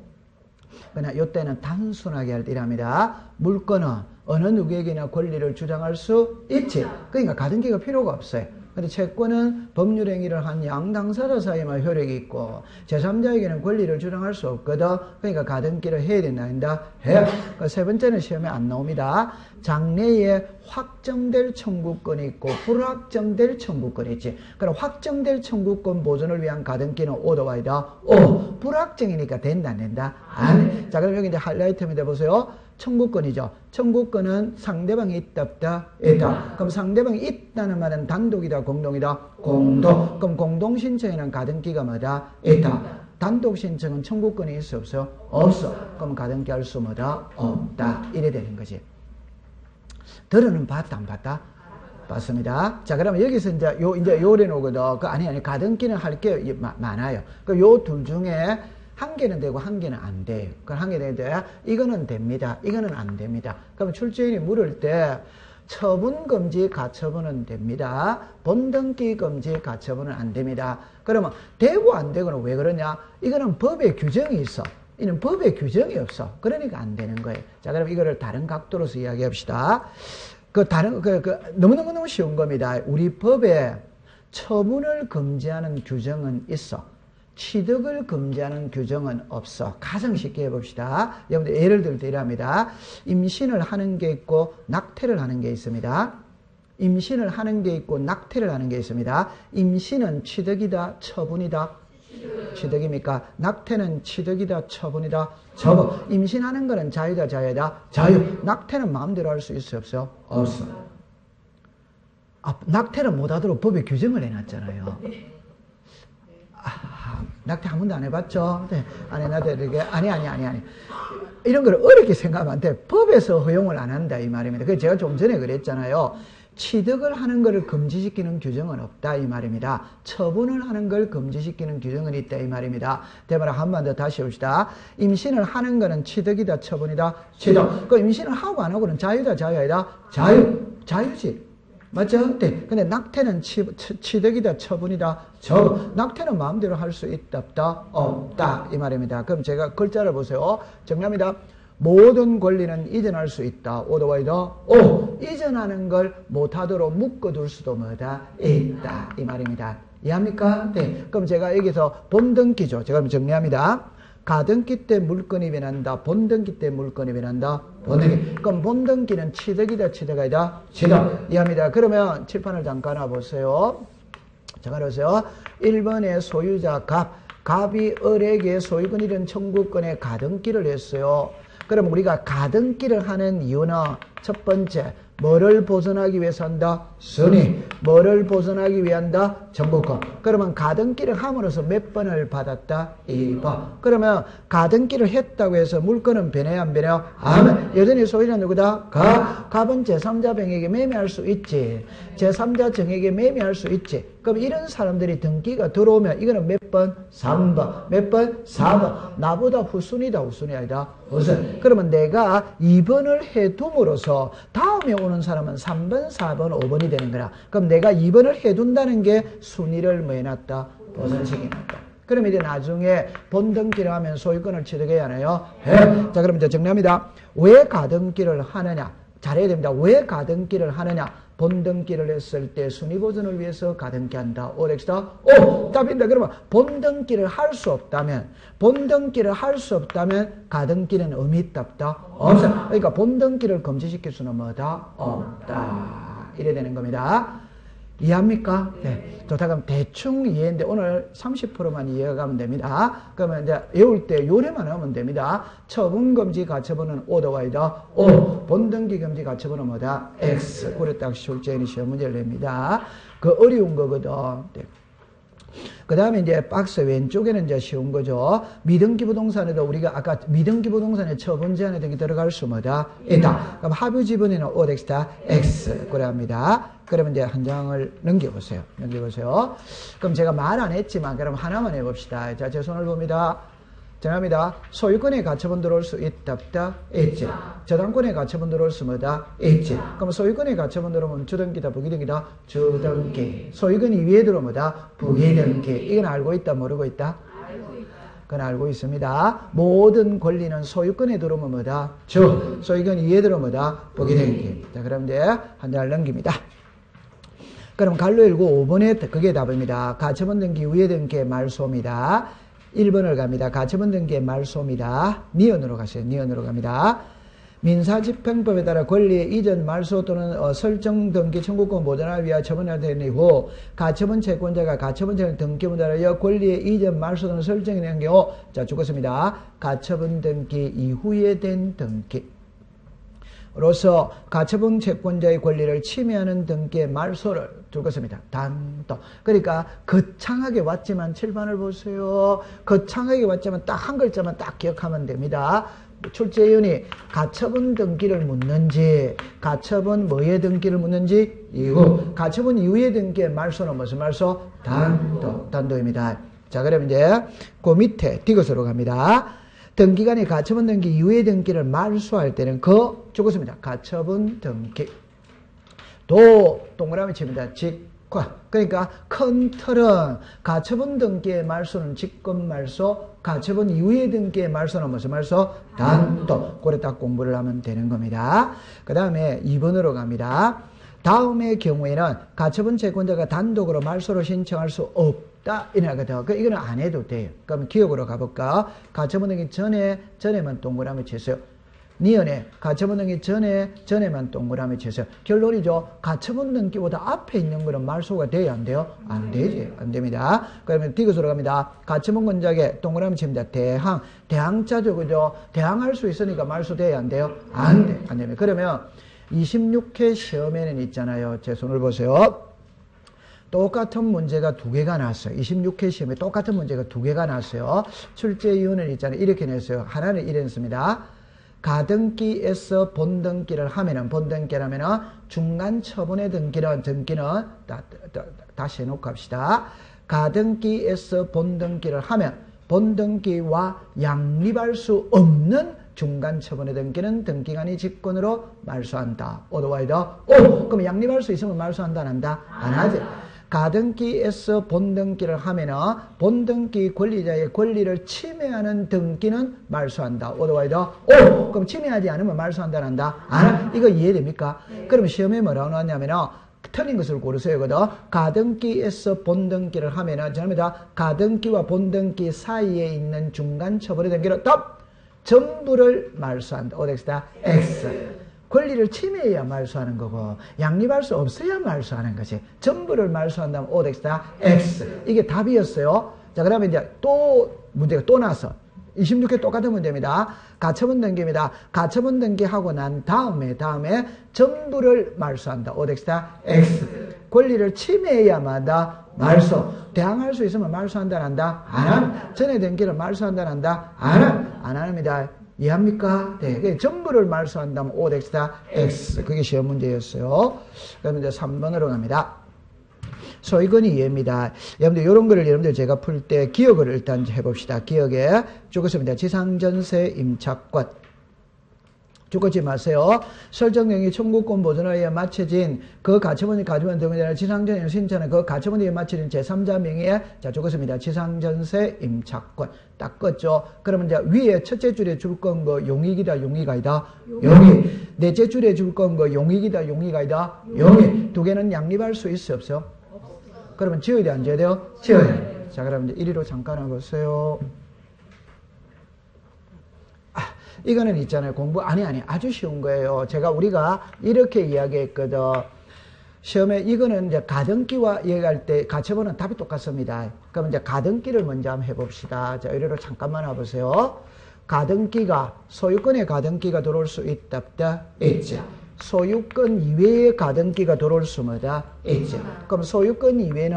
그러나 이때는 단순하게 할 때 이랍니다. 물권은 어느 누구에게나 권리를 주장할 수 있지. 그러니까 가등기가 필요가 없어요. 근데 채권은 법률 행위를 한 양당사자 사이에만 효력이 있고 제3자에게는 권리를 주장할 수 없거든. 그러니까 가등기를 해야 된다. 해. 세 번째는 시험에 안 나옵니다. 장래에 확정될 청구권이 있고 불확정될 청구권이 있지. 그럼 확정될 청구권 보존을 위한 가등기는 O도 Y다. O. 불확정이니까 된다 안 된다? 안. 자, 그럼 여기 이제 하이라이트입니다. 보세요. 청구권이죠. 청구권은 상대방이 있다 없다? 있다. 그럼 상대방이 있다는 말은 단독이다 공동이다? 공동. 그럼 공동신청에는 가등기가 뭐다? 있다. 단독신청은 청구권이 있어 없어? 없어. 그럼 가등기 할 수 뭐다? 없다. 이래 되는 거지. 들어는 봤다 안 봤다? 봤습니다. 자, 그러면 여기서 이제 요래 놓거든. 아니 가등기는 할 게 많아요. 그 요 둘 중에 한 개는 되고 한 개는 안 돼요. 그럼 한 개 되는데 이거는 됩니다. 이거는 안 됩니다. 그럼 출제인이 물을 때 처분 금지 가처분은 됩니다. 본등기 금지 가처분은 안 됩니다. 그러면 되고 안 되고는 왜 그러냐? 이거는 법에 규정이 있어. 이는 법에 규정이 없어. 그러니까 안 되는 거예요. 자, 그럼 이거를 다른 각도로서 이야기합시다. 너무너무 쉬운 겁니다. 우리 법에 처분을 금지하는 규정은 있어. 취득을 금지하는 규정은 없어. 가장 쉽게 해봅시다. 여러분들 예를 들 때 이랍니다. 임신을 하는 게 있고 낙태를 하는 게 있습니다. 임신을 하는 게 있고 낙태를 하는 게 있습니다. 임신은 취득이다, 처분이다? 취득입니까? 낙태는 취득이다, 처분이다? 처분. 임신하는 거는 자유다, 자유다? 자유. 낙태는 마음대로 할 수 있어, 없어? 없어. 낙태는 못하도록 법에 규정을 해놨잖아요. 낙태 한 번도 안 해봤죠? 네. 안 해놨대, 이렇게. 아니. 이런 걸 어렵게 생각하면 안 돼. 법에서 허용을 안 한다, 이 말입니다. 그래서 제가 좀 전에 그랬잖아요. 취득을 하는 것을 금지시키는 규정은 없다, 이 말입니다. 처분을 하는 걸 금지시키는 규정은 있다, 이 말입니다. 대마라 한 번 더 다시 봅시다. 임신을 하는 거는 취득이다, 처분이다? 취득. 그 임신을 하고 안 하고는 자유다, 자유아니다? 자유지. 맞죠? 네. 근데 낙태는 취득이다, 처분이다? 처분. 낙태는 마음대로 할 수 있다, 없다? 없다. 이 말입니다. 그럼 제가 글자를 보세요. 정리합니다. 모든 권리는 이전할 수 있다. O도 Y도 O. 이전하는 걸 못하도록 묶어둘 수도 뭐다? 있다. 이 말입니다. 이해합니까? 네. 그럼 제가 여기서 본등기죠. 제가 정리합니다. 가등기 때 물건이 변한다. 본등기 때 물건이 변한다. 본등기. 그럼 본등기는 취득이다, 취득이다? 취득. 이해합니다. 그러면 칠판을 잠깐 와보세요. 잠깐 보세요. 1번의 소유자 갑이 을에게 소유권 잃은 청구권에 가등기를 했어요. 그럼 우리가 가등기를 하는 이유는 첫 번째, 뭐를 보존하기 위해서 한다? 순위. 뭐를 보존하기 위한다? 정복권. 그러면 가등기를 함으로써 몇 번을 받았다? 2번. 그러면 가등기를 했다고 해서 물건은 변해야 안 변해요? 여전히 소유는 누구다? 갑은 제3자 병에게 매매할 수 있지. 제3자 정에게 매매할 수 있지. 그럼 이런 사람들이 등기가 들어오면 이거는 몇 번? 3번. 몇 번? 4번. 나보다 후순위다, 후순위 아니다? 후순. 그러면 내가 2번을 해둠으로써 다음에 오는 사람은 3번, 4번, 5번이 되는 거라. 그럼 내가 2번을 해둔다는 게 순위를 뭐 해놨다? 보존시켜놨다. 그럼 이제 나중에 본등기를 하면 소유권을 취득해야 하나요? 자, 그럼 이제 정리합니다. 왜 가등기를 하느냐? 잘해야 됩니다. 왜 가등기를 하느냐? 본등기를 했을 때 순위보존을 위해서 가등기 한다. 오렉스다? 답입니다. 그러면 본등기를 할 수 없다면, 가등기는 의미 있다, 없다? 없어. 그러니까 본등기를 금지시킬 수는 뭐다? 없다. 이래 되는 겁니다. 이해합니까? 네. 좋다. 그럼 대충 이해인데 오늘 30%만 이해가면 됩니다. 그러면 이제 외울 때 요래만 하면 됩니다. 처분금지 가처분은 오더와이다. 본등기 금지 가처분은 뭐다? X. 그래 딱 출제인이 시험 문제를 냅니다. 그 어려운 거거든. 네. 그 다음에 이제 박스 왼쪽에는 이제 쉬운 거죠. 미등기 부동산에도 우리가 아까 미등기 부동산에 처분 제한에 등기 들어갈 수 뭐다? 있다. 그럼 합유 지분에는 OX다? X. 그래 합니다. 그러면 이제 한 장을 넘겨보세요. 그럼 제가 말 안 했지만 그럼 하나만 해봅시다. 자, 제 손을 봅니다. 정합니다. 소유권에 가처분 들어올 수 있다, 없다? 있지. 저당권에 가처분 들어올 수 뭐다? 있지. 그럼 소유권에 가처분 들어오면 주등기다, 부기등기다? 주등기. 소유권이 위에 들어오면 부기등기. 이건 알고 있다, 모르고 있다? 그건 알고 있습니다. 모든 권리는 소유권에 들어오면 뭐다? 소유권이 위에 들어오면 뭐다? 부기등기. 자, 그럼 이제 한 장을 넘깁니다. 그럼 갈로 일고 5번에 그게 답입니다. 가처분 등기 위에 등기의 말소입니다. 1번을 갑니다. 가처분 등기의 말소입니다. 니은으로 가세요. 니은으로 갑니다. 민사집행법에 따라 권리의 이전 말소 또는 설정 등기 청구권 보전을 위하여 처분할 때이고 가처분 채권자가 가처분 채권 등기에 따라 권리의 이전 말소 또는 설정이 된 경우 자 죽었습니다. 가처분 등기 이후에 된 등기 로서 가처분 채권자의 권리를 침해하는 등기의 말소를 두겠습니다. 단도. 그러니까 거창하게 왔지만 7번을 보세요. 거창하게 왔지만 딱 한 글자만 딱 기억하면 됩니다. 출제위원이 가처분 등기를 묻는지 가처분 뭐의 등기를 묻는지 이후 가처분 이후의 등기의 말소는 무슨 말소? 단도. 단도입니다. 자 그럼 이제 그 밑에 디귿으로 갑니다. 등기간에 가처분 등기 이후의 등기를 말소할 때는 죽었습니다. 가처분 등기. 동그라미 칩니다. 직권. 그러니까 큰 틀은 가처분 등기의 말소는 직권 말소, 가처분 이후의 등기의 말소는 무슨 말소? 단도. 그래 딱 공부를 하면 되는 겁니다. 그 다음에 2번으로 갑니다. 다음의 경우에는 가처분 채권자가 단독으로 말소를 신청할 수 없다. 이나거든. 이거는 안 해도 돼요. 그럼 기억으로 가볼까? 가처분 등기 전에만 동그라미 치세요. 니은에 가처분 등기 전에만 동그라미 치세요. 결론이죠. 가처분 등기보다 앞에 있는 거는 말소가 돼야 안 돼요? 안 되지. 안 됩니다. 그러면 디귿으로 갑니다. 가처분 권자에 동그라미 칩니다. 대항자죠. 그죠? 대항할 수 있으니까 말소 돼야 안 돼요? 안 돼. 안 됩니다. 그러면 26회 시험에는 있잖아요. 제 손을 보세요. 똑같은 문제가 2개가 나왔어요. 26회 시험에 똑같은 문제가 2개가 나왔어요. 출제위원회는 있잖아요. 이렇게 냈어요. 하나는 이랬습니다. 가등기에서 본등기를 하면은, 본등기라면은 중간 처분의 등기는 다시 해놓고 합시다. 가등기에서 본등기를 하면 본등기와 양립할 수 없는 중간 처분의 등기는 등기관이 직권으로 말소한다. 오더와이더. 그럼 양립할 수 있으면 말소한다, 안 한다? 안 하지. 가등기에서 본등기를 하면은 본등기 권리자의 권리를 침해하는 등기는 말소한다. 오더와이더. 그럼 침해하지 않으면 말소한다, 안 한다? 안 한다. 이거 이해됩니까? 그럼 시험에 뭐라고 나왔냐면은 틀린 것을 고르세요. 가등기에서 본등기를 하면은 죄송합니다. 가등기와 본등기 사이에 있는 중간 처분의 등기를 전부를 말소한다. 오덱스다. X. 권리를 침해해야 말소하는 거고 양립할 수 없어야 말소하는 거지. 전부를 말소한다면 오덱스다. X. 이게 답이었어요. 자, 그러면 이제 또 문제가 또 나서 26회 똑같은 문제입니다. 가처분 등기입니다. 가처분 등기하고 난 다음에 전부를 말소한다. 오덱스다 X. 권리를 침해해야마다 말소. 대항할 수 있으면 말소한다, 안 한다? 안 합니다. 전에 등기를 말소한다, 안 한다? 안 합니다. 이해합니까? 네. 전부를 말소한다면 오덱스다 X. 그게 시험 문제였어요. 그럼 이제 3번으로 갑니다. 소유권이 이해입니다. 여러분들 이런 거를 여러분들 제가 풀 때 기억을 일단 해봅시다. 기억에 죽었습니다. 지상전세 임차권. 죽었지 마세요. 설정령이 청구권 보존에 의해 마쳐진 그 가처분이 가져온 등을 지상전세 신청은 그 가처분에 의해 마쳐진 제3자 명의의 자 죽었습니다. 지상전세 임차권. 딱 껐죠. 그러면 이제 위에 첫째 줄에 줄 건 거 용익이다, 용의가 아니다? 용의. 넷째 줄에 줄 건 거 용익이다, 용의가 아니다? 용의. 두 개는 양립할 수 있어, 없어? 그러면 지어야 돼, 안 지어야 돼요? 지어야 돼. 자, 그럼 이제 1위로 잠깐 해보세요. 이거는 있잖아요. 공부, 아니, 아주 쉬운 거예요. 우리가 이렇게 이야기했거든. 시험에 이거는 이제 가등기와 얘기할 때 가처분은 답이 똑같습니다. 그럼 이제 가등기를 먼저 한번 해봅시다. 자, 1위로 잠깐만 와보세요. 가등기가, 소유권의 가등기가 들어올 수 있다, 없다? 있죠. 소유권 이외의 가등기가 들어올 수마다 있죠. 그럼 소유권 이외에는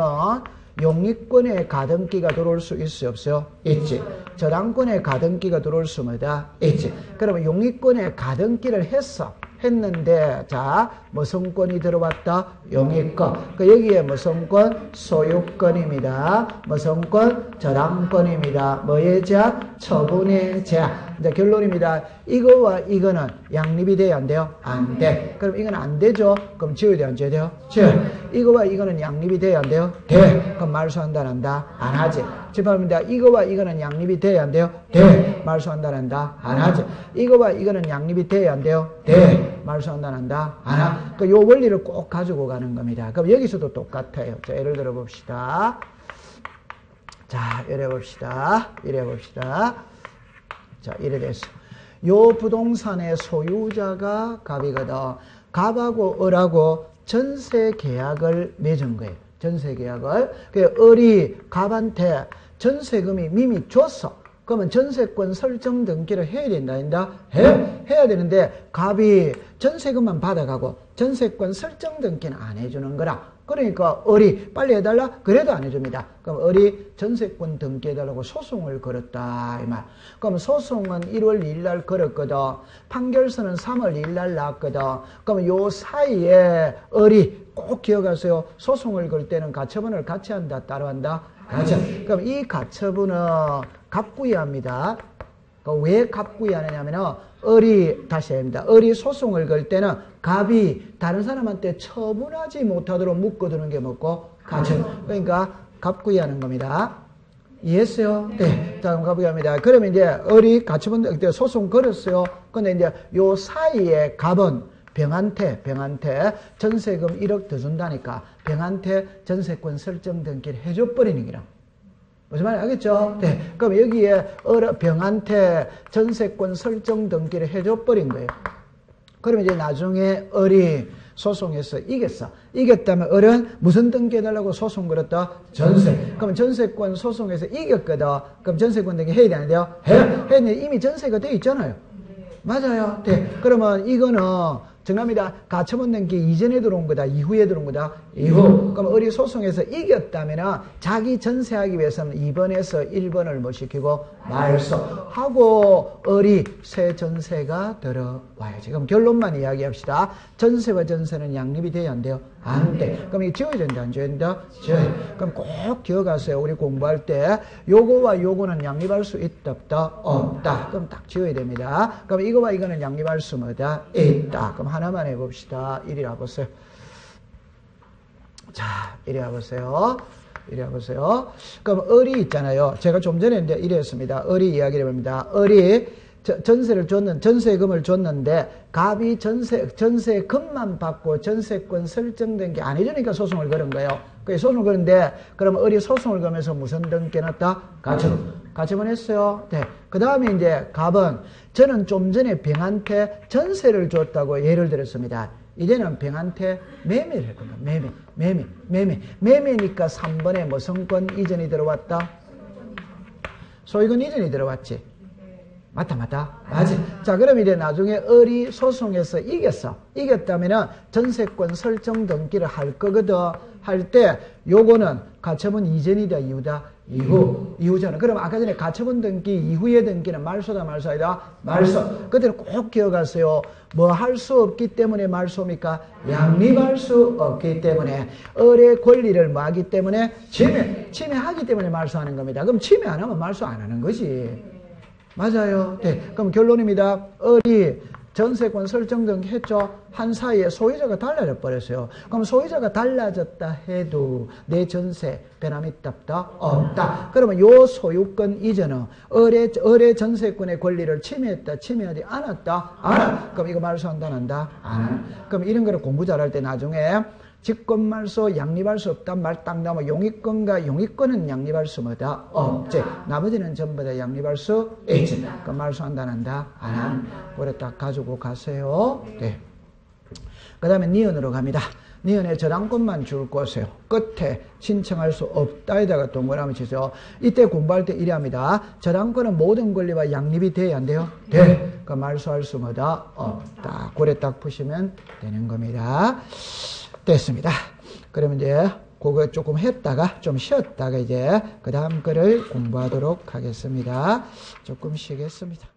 용익권의 가등기가 들어올 수 있어요, 없어요? 있지. 저당권의 가등기가 들어올 수마다 있지. 그러면 용익권의 가등기를 했는데, 자, 무슨 권이 들어왔다? 용익권. 여기에 무슨 권? 소유권입니다. 무슨 권? 저당권입니다. 뭐의 제약? 처분의 제약. 이제 결론입니다. 이거와 이거는 양립이 돼야 안 돼요? 안 돼. 그럼 이건 안 되죠? 그럼 지어야 돼요, 안 지어야 돼요? 지어요. 이거와 이거는 양립이 돼야 안 돼요? 돼. 그럼 말소한다, 안 한다? 안 하지. 집합입니다. 이거와 이거는 양립이 돼야 안 돼요? 돼. 말소한다, 안 한다? 안 하지. 이거와 이거는 양립이 돼야 안 돼요? 돼. 말소한다, 안 한다? 안 하. 그 요 원리를 꼭 가지고 가는 겁니다. 그럼 여기서도 똑같아요. 자, 예를 들어 봅시다. 자, 이래 봅시다. 자, 이래 됐어. 요 부동산의 소유자가 갑이거든. 갑하고 을하고 전세 계약을 맺은 거예요. 전세 계약을. 그 을이 갑한테 전세금이 이미 줬어. 그러면 전세권 설정 등기를 해야 된다, 아닌가? 해야 되는데 갑이 전세금만 받아가고 전세권 설정 등기는 안 해주는 거라. 그러니까 을이 빨리 해달라? 그래도 안 해줍니다. 그럼 을이 전세권 등기해달라고 소송을 걸었다, 이 말. 그럼 소송은 1월 2일 날 걸었거든. 판결서는 3월 2일 날 났거든. 그러면 요 사이에 을이 꼭 기억하세요. 소송을 걸 때는 가처분을 같이 한다, 따로 한다? 같이. 그럼 이 가처분은 갑구이합니다. 왜 갑구이하느냐면은 을이 다시 합니다. 을이 소송을 걸 때는 갑이 다른 사람한테 처분하지 못하도록 묶어두는 게 뭐고 가처분. 그러니까 갑구이하는 겁니다. 이해했어요? 네. 다음 갑구이합니다. 그러면 이제 을이 가처분 소송 걸었어요. 근데 이제 요 사이에 갑은 병한테 전세금 1억 더 준다니까 병한테 전세권 설정 등기를 해줘 버리는 거라. 무슨 말인지 알겠죠? 네. 그럼 여기에 병한테 전세권 설정 등기를 해줘 버린 거예요. 그러면 이제 나중에 을이 소송해서 이겼어. 이겼다면 을은 무슨 등기해달라고 소송 걸었다? 전세. 그럼 전세권 소송해서 이겼거든. 그럼 전세권 등기 해야 되는데요? 했는데 이미 전세가 돼 있잖아요. 맞아요. 네. 그러면 이거는 정답입니다. 가처분 등기 이전에 들어온 거다, 이후에 들어온 거다? 이후. 그럼 을이 소송에서 이겼다면 자기 전세하기 위해서는 2번에서 1번을 뭐 시키고 말소하고 을이 새 전세가 들어와야지. 그럼 결론만 이야기합시다. 전세와 전세는 양립이 돼야 안 돼요? 안 돼. 그럼 이거 지어야 된다, 안 지어야 된다? 지어야 돼. 그럼 꼭 기억하세요. 우리 공부할 때 요거와 요거는 양립할 수 있다, 없다? 없다. 그럼 딱 지어야 됩니다. 그럼 이거와 이거는 양립할 수 뭐다? 있다. 그럼 하나만 해봅시다. 이리 와보세요. 자, 이리 와보세요. 그럼 을이 있잖아요. 제가 좀 전에 이제 이래 했습니다. 을이 이야기를 해봅니다. 을이 전세금을 줬는데 갑이 전세금만 받고 전세권 설정된 게 안 해주니까 소송을 걸은 거예요. 그 소송을 걸었는데 그럼 을이 소송을 걸면서 무슨 등기 해놨다? 가처분 했어요. 네. 그 다음에 이제 갑은 저는 좀 전에 병한테 전세를 줬다고 예를 들었습니다. 이제는 병한테 매매를 할 겁니다. 매매니까 3번에 무슨 권 이전이 들어왔다? 소유권 이전이 들어왔지. 맞지. 자, 그럼 이제 나중에 을이 소송에서 이겼다면은 전세권 설정 등기를 할 거거든. 할 때 요거는 가처분 이전이다, 이후다? 이후잖아. 그럼 아까 전에 가처분 등기 이후의 등기는 말소다, 말소이다? 말소. 그때는 꼭 기억하세요. 뭐 할 수 없기 때문에 말소입니까? 양립할 수 없기 때문에. 을의 권리를 뭐 하기 때문에? 침해하기 때문에 말소하는 겁니다. 그럼 침해 안 하면 말소 안 하는 거지. 맞아요. 네. 그럼 결론입니다. 을이 전세권 설정 등기 했죠. 한 사이에 소유자가 달라져 버렸어요. 그럼 소유자가 달라졌다 해도 내 전세 변함이 있다? 없다. 그러면 요 소유권 이전은 을의 전세권의 권리를 침해했다, 침해하지 않았다? 않았다. 그럼 이거 말소한다, 안 한다? 안 한다. 그럼 이런 거를 공부 잘할 때 나중에 직권말소 양립할 수 없단 말 딱 나오면 용익권은 양립할 수 뭐다? 없지. 나머지는 전부 다 양립할 수 있지. 그럼 말소한다, 안 한다? 안 한다. 그래 딱 가지고 가세요. 네. 그 다음에 니은으로 갑니다. 니은에 저당권만 줄 것이에요. 끝에 신청할 수 없다에다가 동그라미 치죠. 이때 공부할 때 이래 합니다. 저당권은 모든 권리와 양립이 돼야 안 돼요? 돼. 그 말소할 수 뭐다? 없다. 그래 딱 푸시면 되는 겁니다. 됐습니다. 그러면 이제 그거 조금 했다가 좀 쉬었다가 이제 그 다음 거를 공부하도록 하겠습니다. 조금 쉬겠습니다.